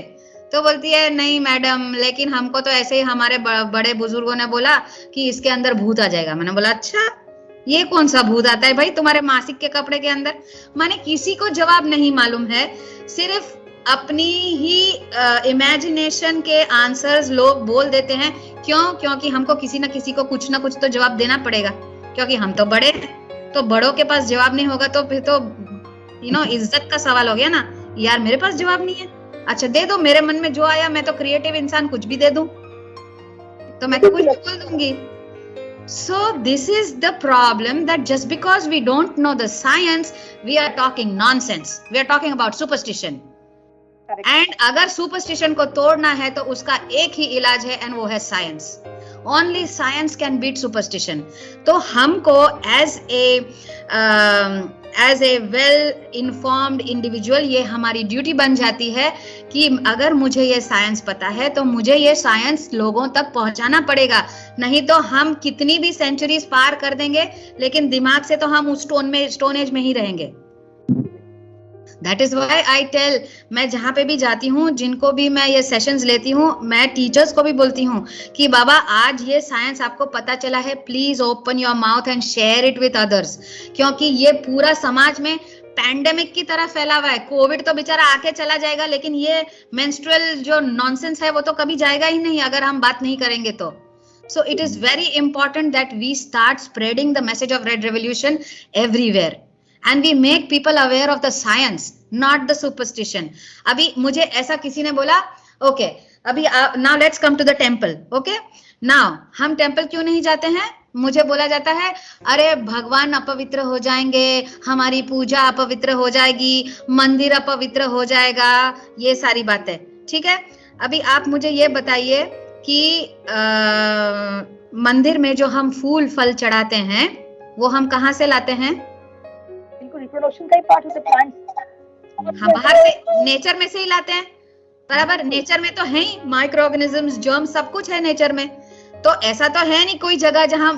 S4: तो बोलती है नहीं मैडम, लेकिन हमको तो ऐसे ही हमारे बड़े बुजुर्गों ने बोला कि इसके अंदर भूत आ जाएगा। मैंने बोला अच्छा, ये कौन सा भूत आता है भाई तुम्हारे मासिक के कपड़े के अंदर? माने किसी को जवाब नहीं मालूम है, सिर्फ अपनी ही इमेजिनेशन के आंसर्स लोग बोल देते हैं। क्यों? क्योंकि हमको किसी ना किसी को कुछ ना कुछ तो जवाब देना पड़ेगा, क्योंकि हम तो बड़े हैं। तो बड़ों के पास जवाब नहीं होगा तो फिर तो इज्जत का सवाल हो गया ना, यार मेरे पास जवाब नहीं है, अच्छा दे दो, मेरे मन में जो आया, मैं तो क्रिएटिव इंसान, कुछ भी दे दूं तो मैं तो कुछ भी बोल दूंगी। So this is the problem, that just because we don't know the science, we are talking nonsense. We are talking about superstition. And अगर सुपरस्टिशन को तोड़ना है तो उसका एक ही इलाज है एंड वो है science. Only science can beat superstition. तो हमको as a well informed individual ये हमारी ड्यूटी बन जाती है कि अगर मुझे ये साइंस पता है तो मुझे ये साइंस लोगों तक पहुंचाना पड़ेगा, नहीं तो हम कितनी भी सेंचुरीज पार कर देंगे लेकिन दिमाग से तो हम उस स्टोन एज में ही रहेंगे। That is why I tell, मैं जहाँ पे भी जाती हूँ, जिनको भी मैं ये सेशंस लेती हूँ, मैं टीचर्स को भी बोलती हूँ कि बाबा आज ये साइंस आपको पता चला है, please open your mouth and share it with others, क्योंकि ये पूरा समाज में पैंडेमिक की तरह फैला हुआ है। कोविड तो बेचारा आके चला जाएगा, लेकिन ये मेंस्ट्रुअल जो नॉनसेंस है वो तो कभी जाएगा ही नहीं अगर हम बात नहीं करेंगे तो। So it is very important that we start spreading the message of Red Revolution everywhere. And we make people aware of the science, not the superstition. अभी मुझे ऐसा किसी ने बोला, okay, अभी now let's come to the temple, okay? Now हम temple क्यों नहीं जाते हैं? मुझे बोला जाता है अरे भगवान अपवित्र हो जाएंगे, हमारी पूजा अपवित्र हो जाएगी, मंदिर अपवित्र हो जाएगा, ये सारी बातें, ठीक है? अभी आप मुझे ये बताइए कि मंदिर में जो हम फूल फल चढ़ाते हैं वो हम कहाँ से लाते हैं?
S5: रिप्रोडक्शन का ही पार्ट होता है प्लांट्स।
S4: हाँ, बाहर से, नेचर में से ही लाते हैं, बराबर। नेचर में तो है ही माइक्रो ऑर्गेनिजम्स, जर्म्स, सब कुछ है नेचर में। तो ऐसा तो है नहीं कोई जगह जहां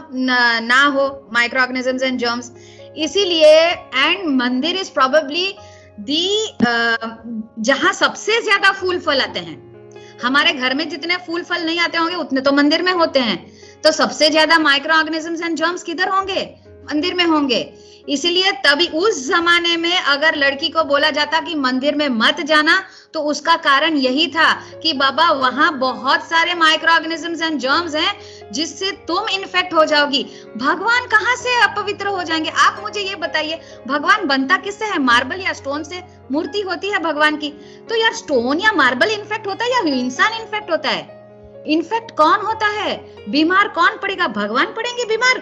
S4: ना हो माइक्रो ऑर्गेनिजम्स एंड जर्म्स। इसीलिए एंड मंदिर इज प्रोबेबली दी जहां सबसे ज्यादा फूल फल आते हैं। हमारे घर में जितने फूल फल नहीं आते होंगे उतने तो मंदिर में होते हैं। तो सबसे ज्यादा माइक्रो ऑर्गेनिजम्स एंड जर्म्स किधर होंगे? मंदिर में होंगे। इसलिए तभी उस जमाने में अगर लड़की को बोला जाता कि मंदिर में मत जाना, तो उसका कारण यही था कि बाबा वहां बहुत सारे माइक्रो ऑर्गेनिजम्स एंड जर्म्स हैं जिससे तुम इन्फेक्ट हो जाओगी। भगवान कहाँ से अपवित्र हो जाएंगे? आप मुझे ये बताइए, भगवान बनता किससे है? मार्बल या स्टोन से मूर्ति होती है भगवान की। तो यार स्टोन या मार्बल इन्फेक्ट होता है या इंसान इन्फेक्ट होता है? इन्फेक्ट कौन होता है? बीमार कौन पड़ेगा? भगवान पड़ेंगे बीमार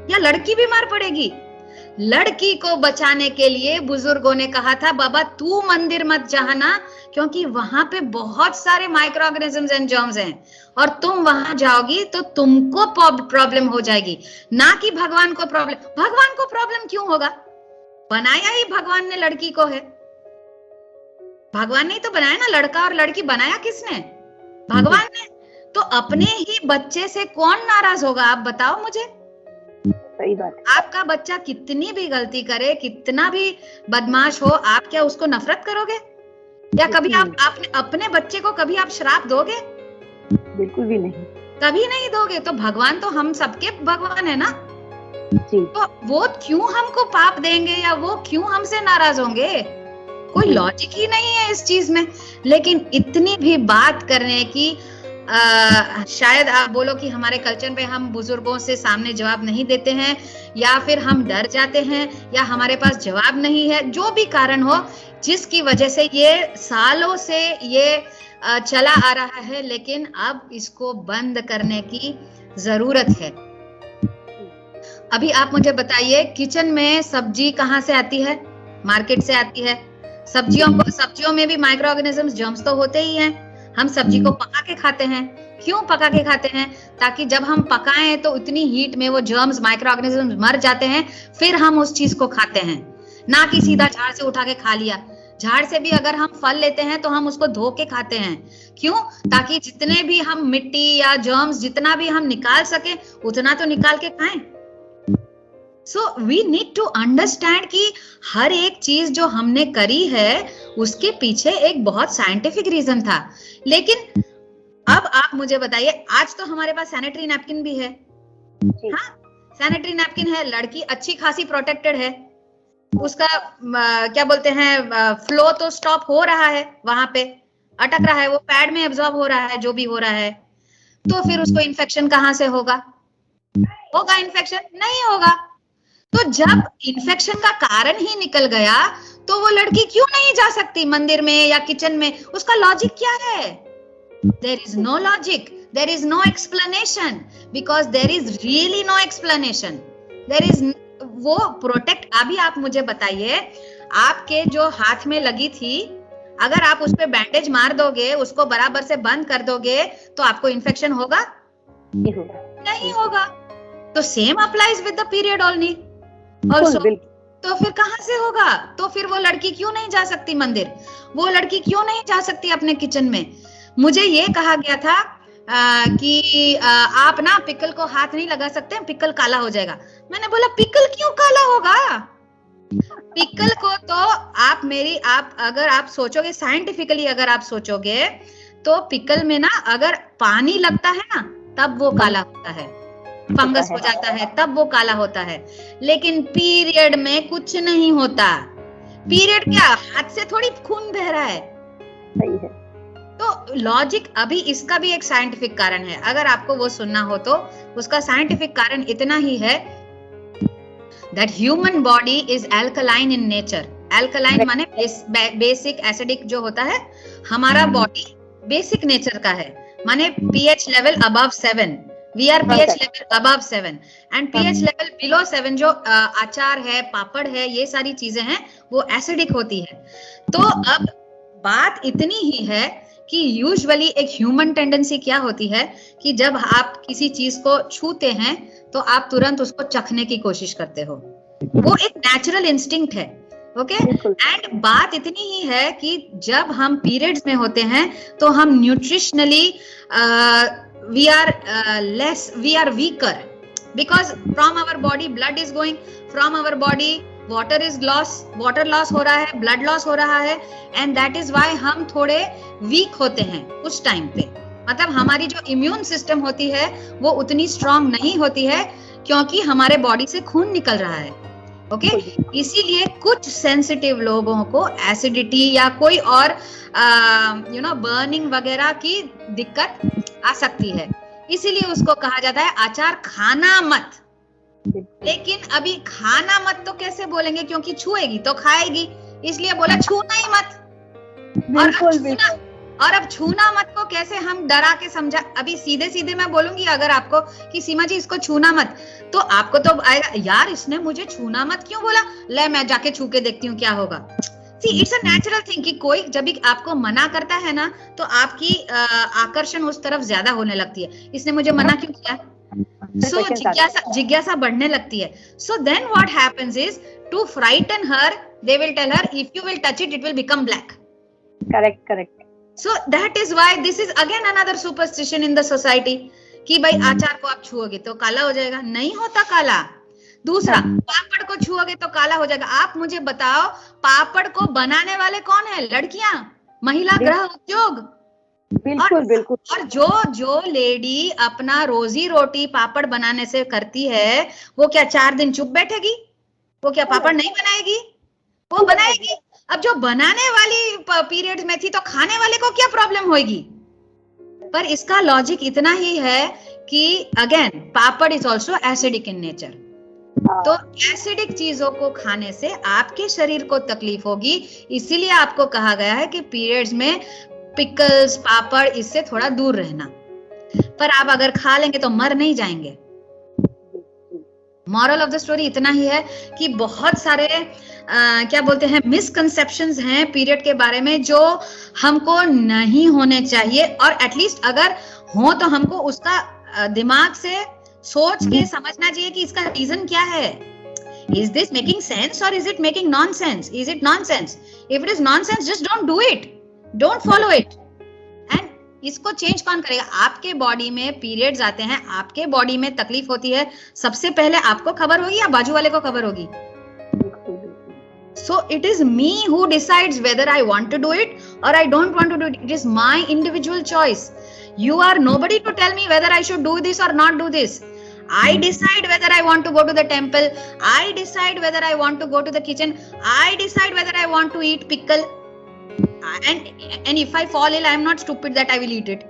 S4: या लड़की बीमार पड़ेगी? लड़की को बचाने के लिए बुजुर्गों ने कहा था बाबा तू मंदिर मत जाना, क्योंकि वहां पे बहुत सारे माइक्रो ऑर्गेनिजम्स एंड जर्म्स हैं और तुम वहां जाओगी तो तुमको प्रॉब्लम हो जाएगी, ना कि भगवान को प्रॉब्लम। भगवान को प्रॉब्लम क्यों होगा? बनाया ही भगवान ने लड़की को है। भगवान ने ही तो बनाया ना, लड़का और लड़की बनाया किसने? भगवान ने। तो अपने ही बच्चे से कौन नाराज होगा? आप बताओ मुझे।
S5: सही बात।
S4: आपका बच्चा कितनी भी गलती करे, कितना भी बदमाश हो, आप क्या उसको नफरत करोगे? या कभी आपने अपने बच्चे को कभी आप श्राप दोगे?
S5: बिल्कुल भी नहीं,
S4: कभी नहीं दोगे। तो भगवान तो हम सबके भगवान है ना,
S5: जी।
S4: तो वो क्यों हमको पाप देंगे या वो क्यों हमसे नाराज होंगे? कोई लॉजिक ही नहीं है इस चीज में। लेकिन इतनी भी बात करने की शायद आप बोलो कि हमारे कल्चर में हम बुजुर्गों से सामने जवाब नहीं देते हैं, या फिर हम डर जाते हैं, या हमारे पास जवाब नहीं है, जो भी कारण हो, जिसकी वजह से ये सालों से ये चला आ रहा है। लेकिन अब इसको बंद करने की जरूरत है। अभी आप मुझे बताइए, किचन में सब्जी कहाँ से आती है? मार्केट से आती है। सब्जियों में भी माइक्रो ऑर्गेनिजम्स, जर्म्स तो होते ही हैं। हम सब्जी को पका के खाते हैं। क्यों पका के खाते हैं? ताकि जब हम पकाएं तो इतनी हीट में वो जर्म्स, माइक्रो ऑर्गेनिजम्स मर जाते हैं, फिर हम उस चीज को खाते हैं, ना कि सीधा झाड़ से उठा के खा लिया। झाड़ से भी अगर हम फल लेते हैं तो हम उसको धो के खाते हैं। क्यों? ताकि जितने भी हम मिट्टी या जर्म्स जितना भी हम निकाल सके उतना तो निकाल के खाएं। So we need to understand कि हर एक चीज जो हमने करी है उसके पीछे एक बहुत साइंटिफिक रीजन था। लेकिन अब आप मुझे बताइए, आज तो हमारे पास सैनिटरी नैपकिन भी है। हाँ, सैनिटरी नैपकिन है, लड़की अच्छी खासी प्रोटेक्टेड है, उसका क्या बोलते हैं, फ्लो तो स्टॉप हो रहा है, वहां पे अटक रहा है, वो पैड में एब्जॉर्ब हो रहा है, जो भी हो रहा है। तो फिर उसको इन्फेक्शन कहाँ से होगा? होगा इन्फेक्शन? नहीं होगा। तो जब इन्फेक्शन का कारण ही निकल गया तो वो लड़की क्यों नहीं जा सकती मंदिर में या किचन में? उसका लॉजिक क्या है? There is no logic, there is no explanation, because there is really no explanation. There is वो प्रोटेक्ट। अभी आप मुझे बताइए, आपके जो हाथ में लगी थी, अगर आप उस पे बैंडेज मार दोगे, उसको बराबर से बंद कर दोगे, तो आपको इन्फेक्शन होगा? नहीं होगा। तो same applies with the period only. तो फिर कहां से होगा? तो फिर वो लड़की क्यों नहीं जा सकती मंदिर? वो लड़की क्यों नहीं जा सकती अपने किचन में? मुझे ये कहा गया था कि आप ना पिकल को हाथ नहीं लगा सकते, पिकल काला हो जाएगा। मैंने बोला पिकल क्यों काला होगा? पिकल को तो आप अगर आप सोचोगे साइंटिफिकली, अगर आप सोचोगे तो पिकल में ना अगर पानी लगता है ना तब वो काला होता है, फंगस हो जाता है, तब वो काला होता है। लेकिन पीरियड में कुछ नहीं होता। पीरियड क्या, हाथ से थोड़ी खून बह रहा है।
S5: सही है।
S4: तो लॉजिक, अभी इसका भी एक साइंटिफिक कारण है, अगर आपको वो सुनना हो तो उसका साइंटिफिक कारण इतना ही है that human body is alkaline in nature. Alkaline माने बेसिक एसिडिक जो होता है, हमारा बॉडी बेसिक नेचर का है, माने pH level above 7। We are pH level above 7 and pH level below 7 जो अचार है, पापड़ है, ये सारी चीजें हैं, वो एसिडिक होती है। तो अब बात इतनी ही है कि यूजुअली एक ह्यूमन टेंडेंसी क्या होती है कि जब आप किसी चीज को छूते हैं तो आप तुरंत उसको चखने की कोशिश करते हो। वो एक नेचुरल इंस्टिंक्ट है। ओके, एंड बात इतनी ही है कि जब हम पीरियड्स में होते हैं तो हम nutritionally we are weaker because from our body blood is going, from our body water loss हो रहा है, blood loss हो रहा है, and that is why हम थोड़े weak होते हैं उस टाइम पे। मतलब हमारी जो इम्यून सिस्टम होती है वो उतनी स्ट्रांग नहीं होती है, क्योंकि हमारे बॉडी से खून निकल रहा है। ओके, इसीलिए कुछ सेंसिटिव लोगों को एसिडिटी या कोई और बर्निंग वगैरह की दिक्कत आ सकती है, इसीलिए उसको कहा जाता है आचार खाना मत। लेकिन अभी खाना मत तो कैसे बोलेंगे, क्योंकि छुएगी तो खाएगी, इसलिए बोला छूना ही मत। और अब छूना मत को कैसे हम डरा के समझा, अभी सीधे सीधे मैं बोलूंगी अगर आपको कि सीमा जी इसको छूना मत, तो आपको तो आएगा यार इसने मुझे छूना मत क्यों बोला, ले मैं जाके छू के देखती हूँ क्या होगा। See it's a natural thing कि कोई जब भी आपको मना करता है ना तो आपकी आकर्षण उस तरफ ज्यादा होने लगती है, इसने मुझे मना क्यों किया, सो जिज्ञासा बढ़ने लगती है। So then what happens is to frighten her they will tell her if you will touch it will become black.
S5: Correct.
S4: So that is why this is again another superstition in the society कि भाई आचार को आप छुओगे तो काला हो जाएगा, नहीं होता काला। दूसरा, पापड़ को छुओगे तो काला हो जाएगा। आप मुझे बताओ पापड़ को बनाने वाले कौन है, लड़कियां, महिला गृह उद्योग। बिल्कुल। और जो लेडी अपना रोजी रोटी पापड़ बनाने से करती है वो क्या 4 दिन चुप बैठेगी, वो क्या पापड़ नहीं बनाएगी, वो बनाएगी। अब जो बनाने वाली पीरियड्स में थी तो खाने वाले को क्या प्रॉब्लम होगी। पर इसका लॉजिक इतना ही है कि again papad is also acidic in nature, तो एसिडिक चीजों को खाने से आपके शरीर को तकलीफ होगी, इसीलिए आपको कहा गया है कि पीरियड्स में पिकल्स पापड़ इससे थोड़ा दूर रहना। पर आप अगर खा लेंगे तो मर नहीं जाएंगे। मॉरल ऑफ द स्टोरी इतना ही है कि बहुत सारे क्या बोलते हैं मिसकंसेप्शंस हैं पीरियड के बारे में जो हमको नहीं होने चाहिए, और एटलीस्ट अगर हो तो हमको उसका दिमाग से सोच के समझना चाहिए कि इसका रीजन क्या है। Is this making sense or is it making nonsense? Is it nonsense? If it is nonsense, just don't do it. Don't follow it. And इसको चेंज कौन करेगा? आपके बॉडी में पीरियड्स आते हैं, आपके बॉडी में तकलीफ होती है, सबसे पहले आपको खबर होगी या बाजू वाले को खबर होगी? So it is me who decides whether I want to do it or I don't want to do it. It is my individual choice. You are nobody to tell me whether I should do this or not do this. I decide whether I want to go to the temple. I decide whether I want to go to the kitchen. I decide whether I want to eat pickle. And if I fall ill, I am not stupid that I will eat it.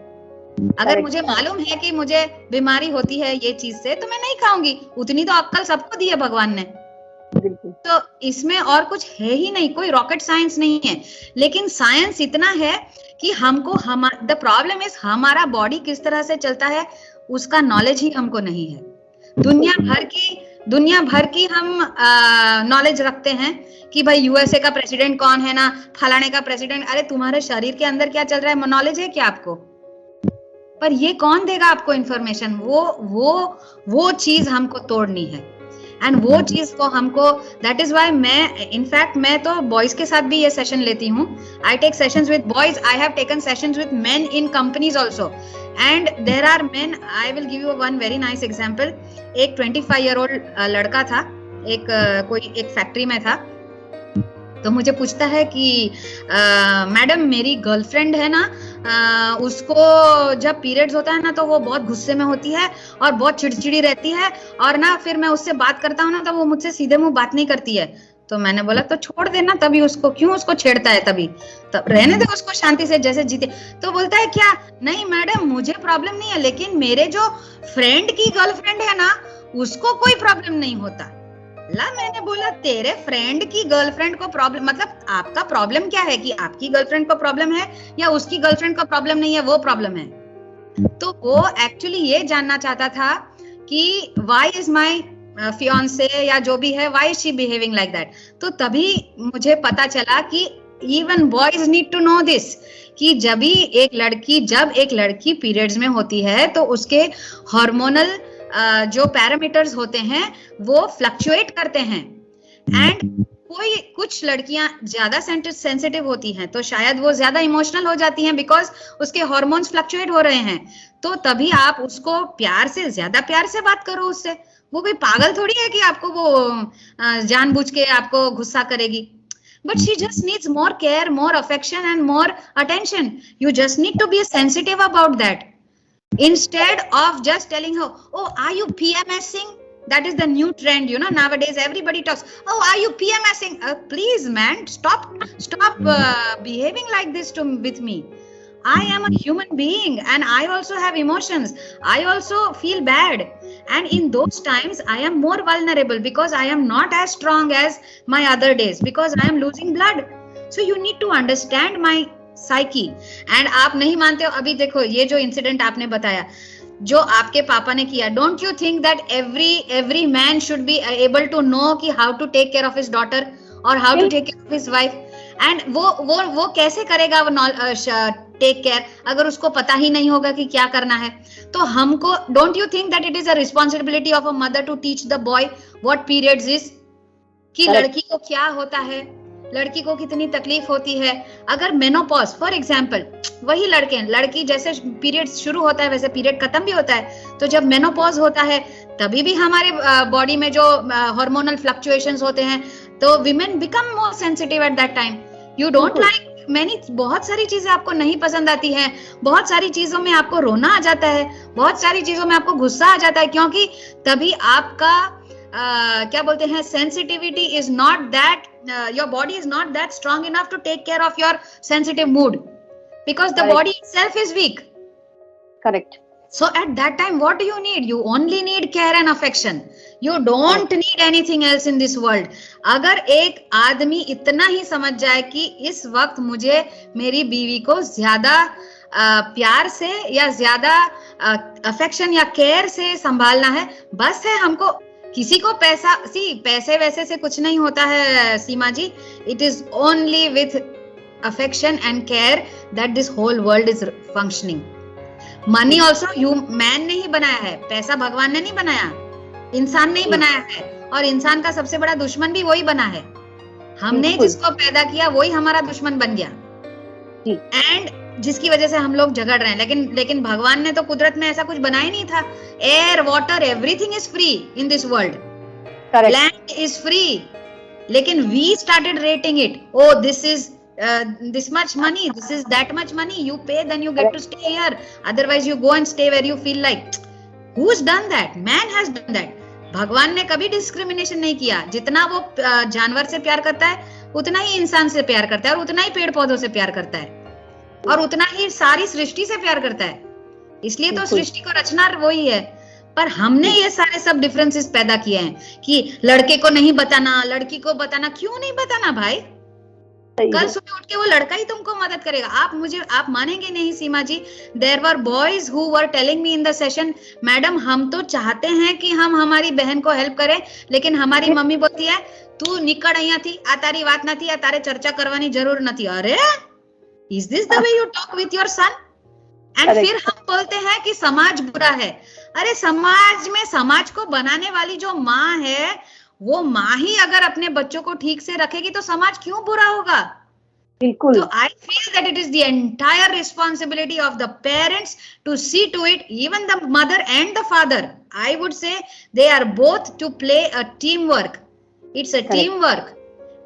S4: अगर मुझे मालूम है कि मुझे बीमारी होती है ये चीज से तो मैं नहीं खाऊंगी, उतनी तो अक्ल सबको दी है भगवान ने। तो इसमें और कुछ है ही नहीं, कोई रॉकेट साइंस नहीं है। लेकिन साइंस इतना है कि हमको द प्रॉब्लम इज हमारा बॉडी किस तरह से चलता है उसका नॉलेज ही हमको नहीं है। दुनिया भर की हम नॉलेज रखते हैं कि भाई यूएसए का प्रेसिडेंट कौन है ना, फलाने का प्रेसिडेंट, अरे तुम्हारे शरीर के अंदर क्या चल रहा है नॉलेज है क्या आपको? पर ये कौन देगा आपको इंफॉर्मेशन? वो चीज हमको तोड़नी है। एंड वो चीज को हमको, दैट इज वाई मैं तो बॉयज के साथ भी ये सेशन लेती हूँ। I take sessions with boys, I have taken sessions with men in companies also, and there are men. I will give you one very nice example. एक 25-year-old लड़का था, एक फैक्ट्री में था, तो मुझे पूछता है कि मैडम मेरी गर्लफ्रेंड है ना, उसको जब पीरियड्स होता है ना तो वो बहुत गुस्से में होती है और बहुत चिड़चिड़ी रहती है, और ना फिर मैं उससे बात करता हूँ ना तो वो मुझसे सीधे मुंह बात नहीं करती है। तो मैंने बोला तो छोड़ देना, तभी उसको क्यों उसको छेड़ता है, तभी तब रहने दे उसको शांति से जैसे जीते। तो बोलता है क्या, नहीं मैडम मुझे प्रॉब्लम नहीं है, लेकिन मेरे जो फ्रेंड की गर्लफ्रेंड है ना उसको कोई प्रॉब्लम नहीं होता। मैंने बोला तेरे फ्रेंड की गर्लफ्रेंड को प्रॉब्लम, मतलब आपका प्रॉब्लम क्या है कि आपकी गर्लफ्रेंड को प्रॉब्लम है या उसकी गर्लफ्रेंड को प्रॉब्लम नहीं है, वो प्रॉब्लम है। तो वो एक्चुअली ये जानना चाहता था कि व्हाई इज माय फियांसे या जो भी है, why is she behaving like that. तो तभी मुझे पता चला कि even boys need to know this कि जब एक लड़की पीरियड्स में होती है तो उसके हार्मोनल जो पैरामीटर्स होते हैं वो फ्लक्चुएट करते हैं। एंड कुछ लड़कियां ज्यादा सेंसिटिव होती हैं तो शायद वो ज्यादा इमोशनल हो जाती हैं बिकॉज उसके हार्मोन्स फ्लक्चुएट हो रहे हैं। तो तभी आप उसको ज्यादा प्यार से बात करो उससे। वो कोई पागल थोड़ी है कि आपको वो जानबूझ के आपको गुस्सा करेगी। But she just needs more care, more affection and more attention. You just need to be sensitive about that. Instead of just telling her, oh, are you PMSing? That is the new trend, you know. Nowadays, everybody talks. Oh, are you PMSing? Please, man, stop behaving like this with me. I am a human being, and I also have emotions. I also feel bad, and in those times, I am more vulnerable because I am not as strong as my other days because I am losing blood. So you need to understand my psyche. And आप नहीं मानते हो, अभी देखो ये जो incident आपने बताया, जो आपके पापा ने किया, don't you think that every man should be able to know कि how to take care of his daughter और how to take care of his wife? And वो कैसे करेगा वो टेक केयर अगर उसको पता ही नहीं होगा कि क्या करना है? तो हमको, don't you think that it is a responsibility of a mother to teach the boy what periods is, कि लड़की को क्या होता है, लड़की को कितनी तकलीफ होती है अगर मेनोपॉज, फॉर एग्जाम्पल, वही लड़की जैसे पीरियड शुरू होता है वैसे पीरियड खत्म भी होता है, तो जब मेनोपॉज होता है तभी भी हमारे बॉडी में जो हार्मोनल फ्लक्चुएशंस होते हैं, तो women become more sensitive at that time. You don't like many, बहुत सारी चीजें आपको नहीं पसंद आती हैं, बहुत सारी चीजों में आपको रोना आ जाता है, बहुत सारी चीजों में आपको गुस्सा आ जाता है, क्योंकि तभी आपका क्या बोलते हैं, sensitivity is not that, your body is not that strong enough to take care of your sensitive mood because the body itself is weak.
S5: Correct.
S4: So at that time what do you need? You only need care and affection. You don't need anything else in this world. अगर एक आदमी इतना ही समझ जाए कि इस वक्त मुझे मेरी बीवी को ज्यादा प्यार से या ज्यादा अफेक्शन या केयर से संभालना है, बस है. हमको किसी को पैसे वैसे से कुछ नहीं होता है Seema ji. It is only with affection and care that this whole world is functioning. Money also man ने ही बनाया है, पैसा भगवान ने नहीं बनाया, इंसान ने ही बनाया है, और इंसान का सबसे बड़ा दुश्मन भी वही बना है. हमने जिसको पैदा किया वही हमारा दुश्मन बन गया, एंड जिसकी वजह से हम लोग झगड़ रहे हैं. लेकिन भगवान ने तो कुदरत में ऐसा कुछ बनाया ही नहीं था. Air, water, everything is free in this world. Land is free, लेकिन we started rating it. Oh this is this much money, this is that much money, you pay then you get to stay here, otherwise you go and stay where you feel like. Who's done that? Man has done that. भगवान ने कभी discrimination नहीं किया. जितना वो जानवर से प्यार करता है उतना ही इंसान से प्यार करता है, और उतना ही पेड़ पौधों से प्यार करता है, और उतना ही सारी सृष्टि से प्यार करता है. इसलिए तो सृष्टि को रचना वही है. पर हमने ये सारे सब डिफरेंसेस पैदा किए हैं कि लड़के को नहीं बताना, लड़की को बताना. क्यों नहीं बताना भाई? कल सुबह उठ के वो लड़का ही तुमको मदद करेगा. आप मानेंगे नहीं Seema ji, there were boys who were telling me in the session, madam हम तो चाहते हैं कि हम हमारी बहन को हेल्प करें, लेकिन हमारी मम्मी बोलती है तू निकड़ અહીંયા थी, आ तारी बात નથી, आ तारे चर्चा करवानी जरूर નથી. अरे is this the way you talk with your son? And फिर हम बोलते हैं कि समाज बुरा है. अरे समाज में, समाज को बनाने वाली जो माँ है, वो माँ ही अगर अपने बच्चों को ठीक से रखेगी तो समाज क्यों बुरा होगा?
S5: बिल्कुल.
S4: So I feel that it is the entire responsibility of the parents to see to it, even the mother and the father. I would say they are both to play a teamwork. It's a teamwork.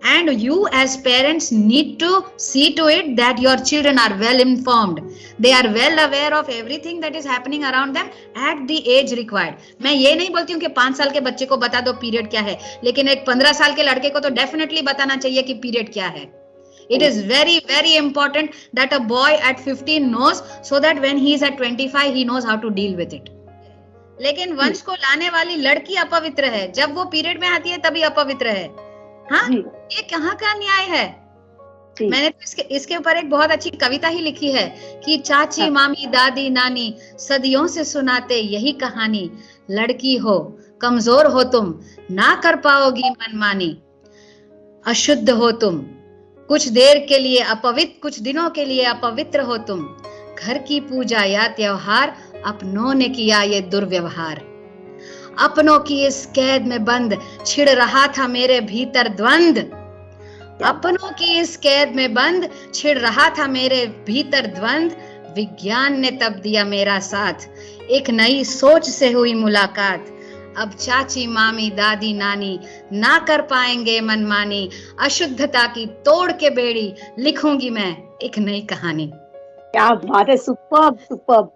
S4: And you as parents need to see to it that your children are well informed. They are well aware of everything that is happening around them at the age required. मैं ये नहीं बोलती हूँ कि 5 साल के बच्चे को बता दो पीरियड क्या है, लेकिन एक 15 साल के लड़के को तो डेफिनेटली बताना चाहिए कि पीरियड क्या है. It is very, very important that a boy at 15 knows, so that when he is at 25 he knows how to deal with it. लेकिन वंश को लाने वाली लड़की अपवित्र है, जब वो पीरियड में आती है तभी अपवित्र है. हाँ, ये कहाँ का न्याय है? मैंने तो इसके ऊपर एक बहुत अच्छी कविता ही लिखी है कि चाची, मामी, दादी, नानी सदियों से सुनाते यही कहानी, लड़की हो कमजोर हो तुम, ना कर पाओगी मनमानी, अशुद्ध हो तुम, कुछ देर के लिए अपवित्र, कुछ दिनों के लिए अपवित्र हो तुम, घर की पूजा या त्योहार अपनों ने किया ये दुर्व्यवहार, अपनों की इस कैद में बंद छिड़ रहा था मेरे भीतर द्वंद, अपनों की इस कैद में बंद छिड़ रहा था मेरे भीतर द्वंद, विज्ञान ने तब दिया मेरा साथ, एक नई सोच से हुई मुलाकात, अब चाची, मामी, दादी, नानी ना कर पाएंगे मनमानी, अशुद्धता की तोड़ के बेड़ी लिखूंगी मैं एक नई कहानी.
S5: क्या बात है, सुपर्ब सुपर्ब.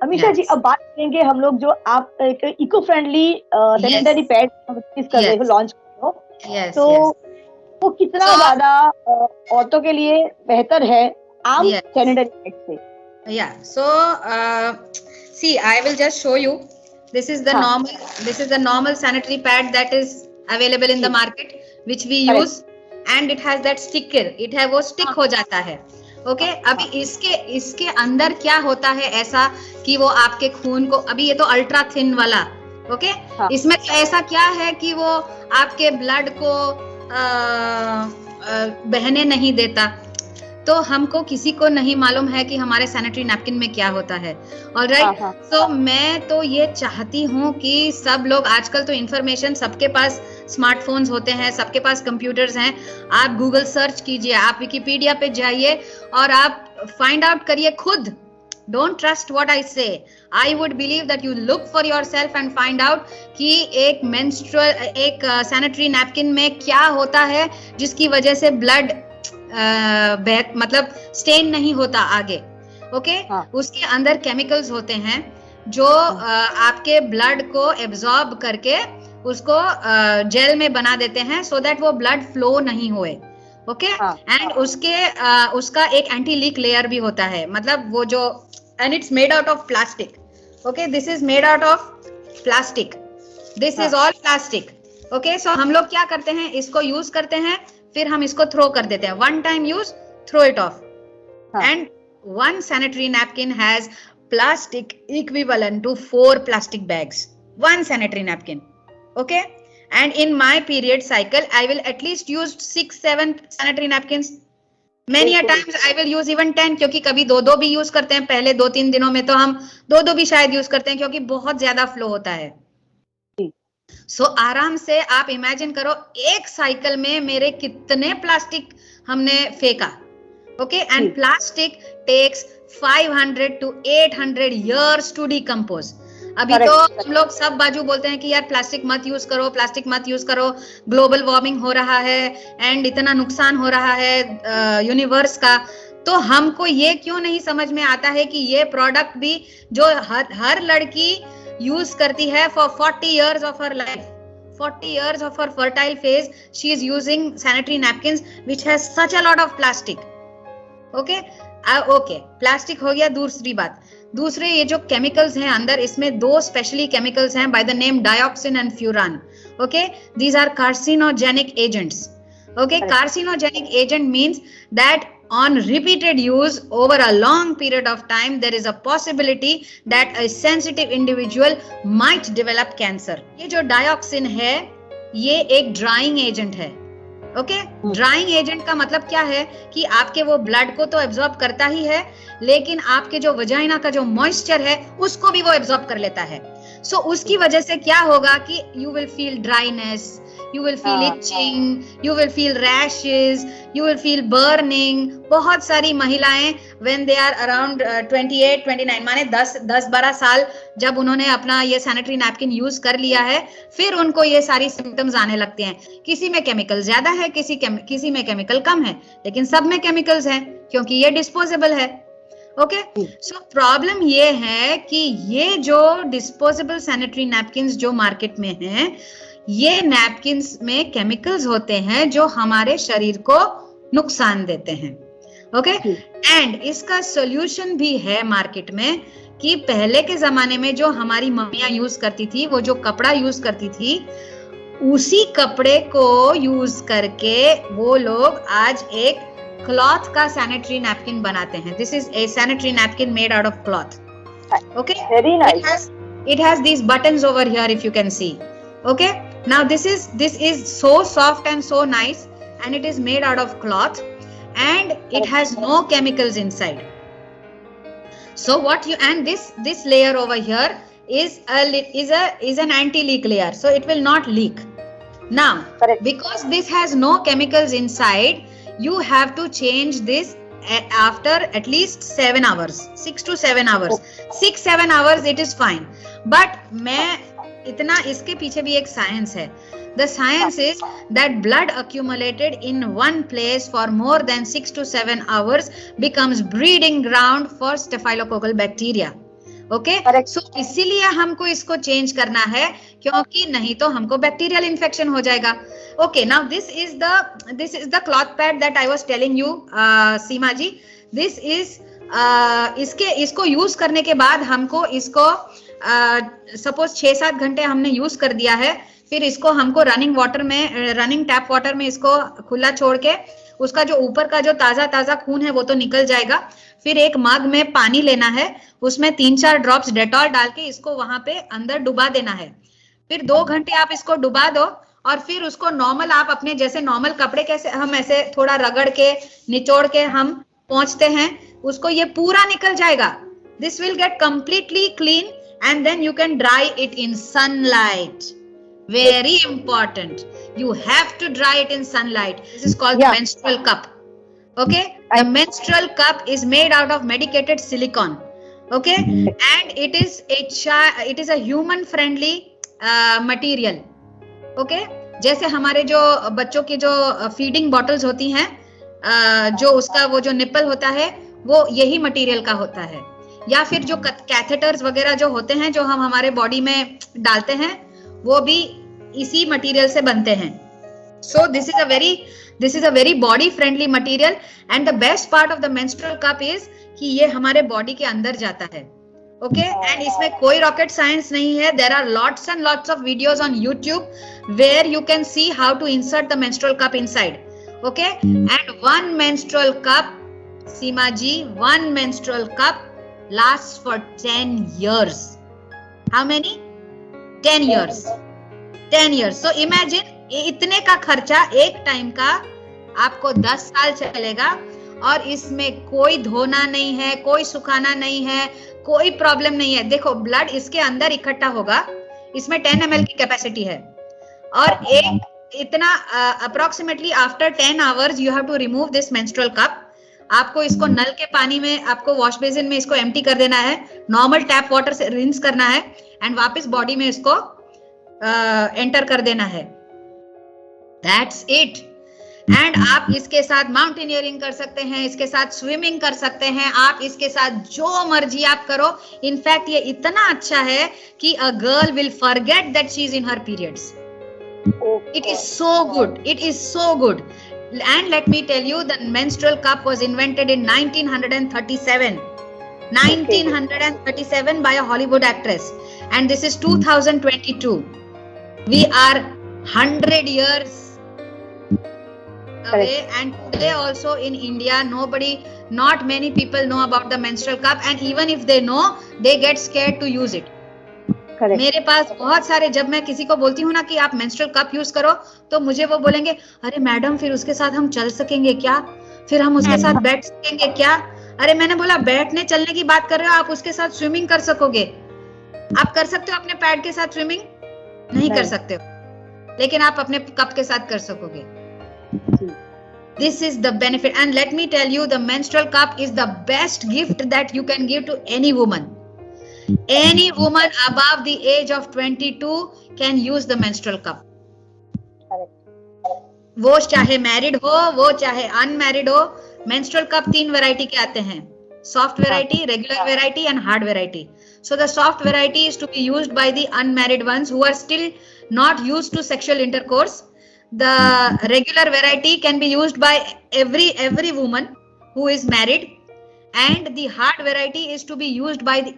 S5: अमीषा जी, अब बात करेंगे हम लोग जो आप एक इको फ्रेंडली सैनिटरी पैड कर रहे हो, लॉन्च कर रहे हो, तो वो कितना ज्यादा औरतों के लिए बेहतर है आम सैनिटरी पैड से?
S4: Yeah, so see, I will just show you. This is the normal sanitary pad that is available in the market, which we use, and it has that sticker. It है वो stick हो जाता है. Okay, अभी इसके अंदर क्या होता है ऐसा कि वो आपके खून को, अभी ये तो अल्ट्रा थिन वाला, ओके, इसमें ऐसा क्या है कि वो आपके ब्लड को बहने नहीं देता. तो हमको किसी को नहीं मालूम है कि हमारे सैनिटरी नैपकिन में क्या होता है. ऑलराइट, तो मैं तो ये चाहती हूँ कि सब लोग, आजकल तो इंफॉर्मेशन सबके पास स्मार्टफोन्स होते हैं, सबके पास कंप्यूटर्स हैं. आप गूगल सर्च कीजिए, आप विकिपीडिया पे जाइए और आप फाइंड आउट करिए खुद. डोंट ट्रस्ट व्हाट आई से. I would believe that you look for yourself and find out कि एक मेंस्ट्रुअल, एक सैनिटरी नैपकिन में क्या होता है जिसकी वजह से ब्लड मतलब स्टेन नहीं होता आगे. ओके, उसके अंदर केमिकल्स होते हैं जो आपके ब्लड को एब्जॉर्ब करके उसको जेल में बना देते हैं, सो दैट वो ब्लड फ्लो नहीं होए. ओके, एंड उसका एक एंटी लीक लेयर भी होता है, मतलब वो जो, and it's made out of plastic. Okay, this is made out of plastic. This is all plastic. Okay, so हम लोग क्या करते हैं, इसको यूज करते हैं, फिर हम इसको थ्रो कर देते हैं. One time use, throw it off. And one sanitary napkin has plastic equivalent to 4 plastic bags. One sanitary napkin. Okay, and in my period cycle I will at least use 6-7 sanitary napkins. Many a times I will use even 10, क्योंकि कभी 2-2 भी use करते हैं. पहले 2-3 दिनों में तो हम 2-2 भी शायद यूज करते हैं, क्योंकि बहुत ज्यादा फ्लो होता है. सो आराम से आप इमेजिन करो, एक साइकिल में मेरे कितने प्लास्टिक हमने फेंका. Okay, and plastic takes 500 to 800 years to decompose. अभी तो हम लोग सब बाजू बोलते हैं कि यार प्लास्टिक मत यूज करो, प्लास्टिक मत यूज करो, ग्लोबल वार्मिंग हो रहा है एंड इतना नुकसान हो रहा है यूनिवर्स का. तो हमको ये क्यों नहीं समझ में आता है कि ये प्रोडक्ट भी जो हर लड़की यूज करती है for 40 years of her life, 40 years of her fertile phase, she is using sanitary napkins which has such a lot of plastic. Okay, okay, plastic हो गया. दूसरी बात, दूसरे ये जो केमिकल्स हैं अंदर, इसमें 2 स्पेशली केमिकल्स हैं by the name dioxin and furan. Okay, these are carcinogenic agents. Okay, carcinogenic agent means that on repeated use over a long period of time there is a possibility that a sensitive individual might develop cancer. ये जो dioxin है ये एक drying agent है. Okay, drying agent का मतलब क्या है कि आपके वो ब्लड को तो एब्जॉर्ब करता ही है, लेकिन आपके जो वजाइना का जो मॉइस्चर है उसको भी वो एब्जॉर्ब कर लेता है. सो उसकी वजह से क्या होगा कि you will feel dryness, you will feel itching, you will feel rashes, you will feel burning. बहुत सारी महिलाएं when they are around 28-29, माने 10-12 साल जब उन्होंने अपना ये सैनिटरी नैपकिन यूज कर लिया है, फिर उनको ये सारी सिम्टम्स आने लगते हैं. किसी में केमिकल ज्यादा है, किसी में केमिकल कम है, लेकिन सब में केमिकल्स हैं क्योंकि ये डिस्पोजेबल है. ओके, सो प्रॉब्लम ये है कि ये जो डिस्पोजेबल सैनिटरी नैपकिन्स जो मार्केट में हैं, ये नैपकिन्स में केमिकल्स होते हैं जो हमारे शरीर को नुकसान देते हैं. ओके, एंड इसका सॉल्यूशन भी है मार्केट में कि पहले के जमाने में जो हमारी मम्मियां यूज करती थी, वो जो कपड़ा यूज करती थी, उसी कपड़े को यूज करके वो लोग आज एक क्लॉथ का सैनिटरी नैपकिन बनाते हैं. This is a sanitary napkin made out of cloth. Okay, very nice. It has these buttons over here if you can see. Okay, now this is so soft and so nice, and it is made out of cloth and it has no chemicals inside. So what you, and this layer over here is an anti-leak layer, so it will not leak. Now because this has no chemicals inside, you have to change this after at least 7 hours, 6 to 7 hours. 6-7 hours it is fine, but मैं इतना, इसके पीछे भी एक science है. The science is that blood accumulated in one place for more than 6 to 7 hours becomes breeding ground for staphylococcal bacteria. Okay, so इसीलिए हमको इसको चेंज करना है, क्योंकि नहीं तो हमको बैक्टीरियल इन्फेक्शन हो जाएगा। Okay, now this is the cloth pad that I was telling you Seema ji. This is इसको यूज करने के बाद हमको इसको सपोज 6-7 घंटे हमने यूज कर दिया है, फिर इसको हमको रनिंग टैप वाटर में इसको खुला छोड़ के उसका जो ऊपर का जो ताजा खून है वो तो निकल जाएगा। फिर एक मग में पानी लेना है, उसमें 3-4 ड्रॉप्स डेटॉल डाल के इसको वहां पे अंदर डुबा देना है। फिर 2 घंटे आप इसको डुबा दो और फिर उसको नॉर्मल आप अपने जैसे नॉर्मल कपड़े कैसे हम ऐसे थोड़ा रगड़ के निचोड़ के हम पहुंचते हैं, उसको ये पूरा निकल जाएगा। This will get completely clean and then you can dry it in sunlight. Very important. You have to dry it in sunlight. This is called the menstrual cup. Okay, the menstrual cup is made out of medicated silicone. Okay, and it is a human friendly material. Okay, जैसे हमारे जो बच्चों की जो feeding bottles होती हैं, जो उसका वो जो निपल होता है वो यही मटेरियल का होता है, या फिर जो कैथेटर्स वगैरह जो होते हैं जो हम हमारे बॉडी में डालते हैं वो भी इसी मटेरियल से बनते हैं। So this is a very body friendly material and the best part of the menstrual cup is कि ये हमारे बॉडी के अंदर जाता है। ओके, एंड इसमें कोई रॉकेट साइंस नहीं है। There are lots and lots of videos on YouTube where you can see how to insert the menstrual cup inside. Okay, and one menstrual cup, Seema ji, one menstrual cup lasts for 10 years. How many? 10 years. 10 years. So imagine इतने का खर्चा एक time का आपको 10 साल चलेगा और इसमें कोई धोना नहीं है, कोई सुखाना नहीं है, कोई प्रॉब्लम नहीं है। देखो ब्लड इसके अंदर इकट्ठा होगा, इसमें 10 ml की कैपेसिटी है और एक इतना approximately after 10 hours you have to remove this menstrual cup. आपको इसको नल के पानी में आपको वॉश बेसिन में इसको एम्प्टी कर देना है, नॉर्मल टैप वाटर से रिंस करना है एंड वापस बॉडी में इसको एंटर कर देना है। That's it. एंड आप इसके साथ माउंटेनियरिंग कर सकते हैं, इसके साथ स्विमिंग कर सकते हैं, आप इसके साथ जो मर्जी आप करो। इनफैक्ट ये इतना अच्छा है कि a girl will forget that she is in her periods. It is so good, it is so good. And let me tell you, the menstrual cup was invented in 1937. 1937 by a Hollywood actress. And this is 2022. We are 100 years away. And today also in India, not many people know about the menstrual cup. And even if they know, they get scared to use it. Correct. मेरे पास बहुत सारे, जब मैं किसी को बोलती हूँ ना कि आप मेंस्ट्रुअल कप यूज करो, तो मुझे वो बोलेंगे, अरे मैडम फिर उसके साथ हम चल सकेंगे क्या, फिर हम उसके साथ बैठ सकेंगे क्या? अरे मैंने बोला बैठने चलने की बात कर रहे हो, आप उसके साथ स्विमिंग कर सकोगे? आप कर सकते हो अपने पैड के साथ स्विमिंग? नहीं कर सकते हो, लेकिन आप अपने कप के साथ कर सकोगे। This is the benefit, and let me tell you, the menstrual cup is the best gift that you can give to any woman. Any woman above the age of 22 can use the menstrual cup. वो चाहे married हो, वो चाहे unmarried हो। menstrual cup 3 variety के आते हैं, soft variety, regular variety and hard variety. So the soft variety is to be used by the unmarried ones who are still not used to sexual intercourse. The regular variety can be used by every woman who is married. And the hard variety is to be used by the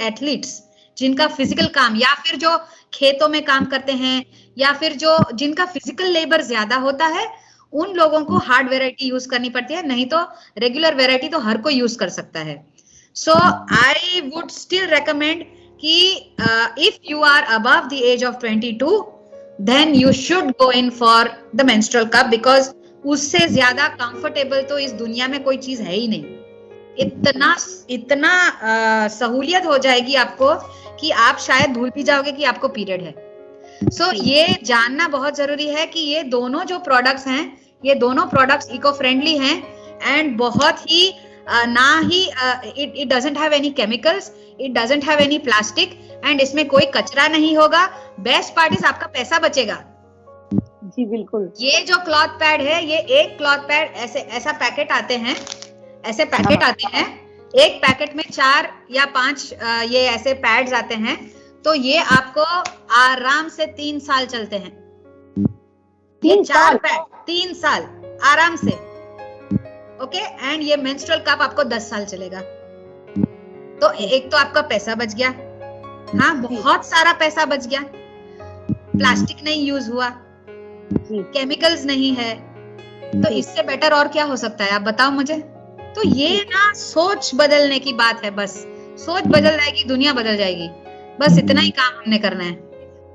S4: athletes जिनका physical काम, या फिर जो खेतों में काम करते हैं, या फिर जो जिनका फिजिकल लेबर ज्यादा होता है, उन लोगों को हार्ड वेराइटी यूज करनी पड़ती है। नहीं तो रेगुलर वेराइटी तो हर कोई यूज कर सकता है। So I would still recommend कि if you are above the age of 22 then you should go in for the menstrual cup, because उससे ज्यादा कंफर्टेबल तो इस दुनिया में कोई चीज है ही नहीं। इतना सहूलियत हो जाएगी आपको कि आप शायद भूल भी जाओगे कि आपको पीरियड है। सो ये जानना बहुत जरूरी है कि ये दोनों जो प्रोडक्ट्स हैं, ये दोनों प्रोडक्ट्स इको फ्रेंडली हैं एंड बहुत ही ना ही it doesn't have any chemicals, it doesn't have any plastic and इसमें कोई कचरा नहीं होगा। बेस्ट पार्ट इज आपका पैसा बचेगा।
S5: जी बिल्कुल।
S4: ये जो क्लॉथ पैड है, ये एक क्लॉथ पैड ऐसा पैकेट आते हैं, ऐसे पैकेट आते हैं एक पैकेट में 4 या 5 ये ऐसे पैड्स आते हैं, तो ये आपको आराम से 3 साल चलते हैं। ये 4 पैड 3 साल आराम से। ओके, एंड ये मेंस्ट्रुअल कप आपको 10 साल चलेगा। तो एक तो आपका पैसा बच गया, हाँ, बहुत सारा पैसा बच गया। प्लास्टिक नहीं यूज हुआ, केमिकल्स नहीं है, तो इससे बेटर और क्या हो सकता है, आप बताओ मुझे। तो ये ना सोच बदलने की बात है, बस सोच बदल जाएगी, दुनिया बदल जाएगी। बस इतना ही काम हमने करना है।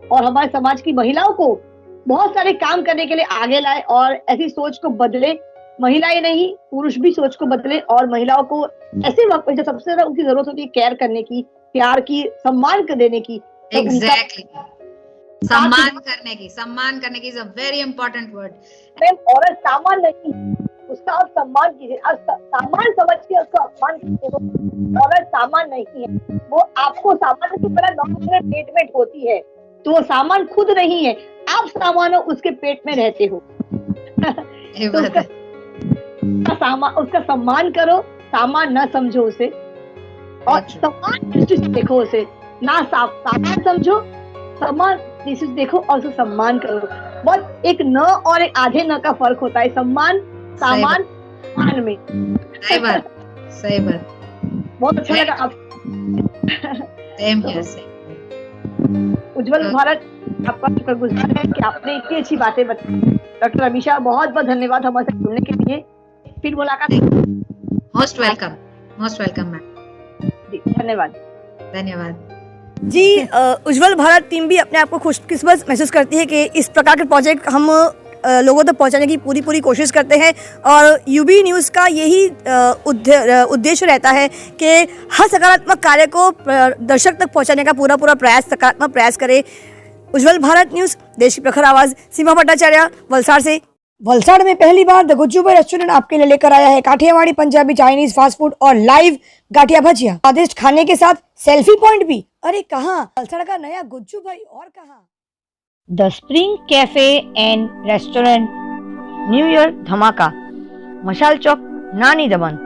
S5: और हमारे समाज की महिलाओं को बहुत सारे काम करने के लिए आगे लाए और ऐसी सोच को बदले। महिलाएं नहीं, पुरुष भी सोच को बदले और महिलाओं को ऐसे वक्त पे जो सबसे ज्यादा उनकी जरूरत होती है केयर करने की, प्यार की, सम्मान देने की,
S4: एग्जैक्टली सम्मान करने की is a very important word.
S5: औरत सामान नहीं, उसका आप सम्मान कीजिए, सामान समझ के उसका अपमान कीजिए। औरत सामान नहीं है, वो आपको सामान की तरह नॉर्मल ट्रीटमेंट होती है, तो वो सामान खुद नहीं है, आप सामान हो, उसके पेट में रहते हो। तो उसका सम्मान करो, सामान न समझो उसे, और सम्मान दृष्टि से देखो उसे, ना सामान समझो, सम्मान दृष्टि से देखो और उसे सम्मान करो। बहुत एक न और एक आधे न का फर्क होता है, सम्मान सामान मान में।
S4: सही बात।
S5: बहुत अच्छा लगा आप। उज्जवल भारत आपका शुक्रगुजार है कि आपने इतनी अच्छी बातें बताई। डॉक्टर अमीषा, बहुत बहुत धन्यवाद हमारे साथ जुड़ने के लिए। फिर मुलाकात।
S4: मोस्ट वेलकम मैम
S5: जी, धन्यवाद।
S1: जी, उज्जवल भारत टीम भी अपने आप को खुशकिस्मत महसूस करती है कि इस प्रकार के प्रोजेक्ट हम लोगों तक पहुंचाने की पूरी कोशिश करते हैं, और यूबी न्यूज़ का यही उद्देश्य रहता है कि हर सकारात्मक कार्य को दर्शक तक पहुंचाने का पूरा प्रयास, सकारात्मक प्रयास करे। उज्जवल भारत न्यूज़, देश की प्रखर आवाज़, सीमा भट्टाचार्य, वलसाड़ से। वलसाड़ में पहली बार द गुज्जू रेस्टोरेंट आपके लिए लेकर आया है Kathiawadi, Punjabi, Chinese fast food और लाइव गाठिया भजिया, स्वादिष्ट खाने के साथ सेल्फी पॉइंट भी। अरे कहाँ, वलसाड़ का नया गुज्जू भाई और कहाँ। The spring cafe and restaurant, new year धमाका, मशाल चौक, नानी दमन।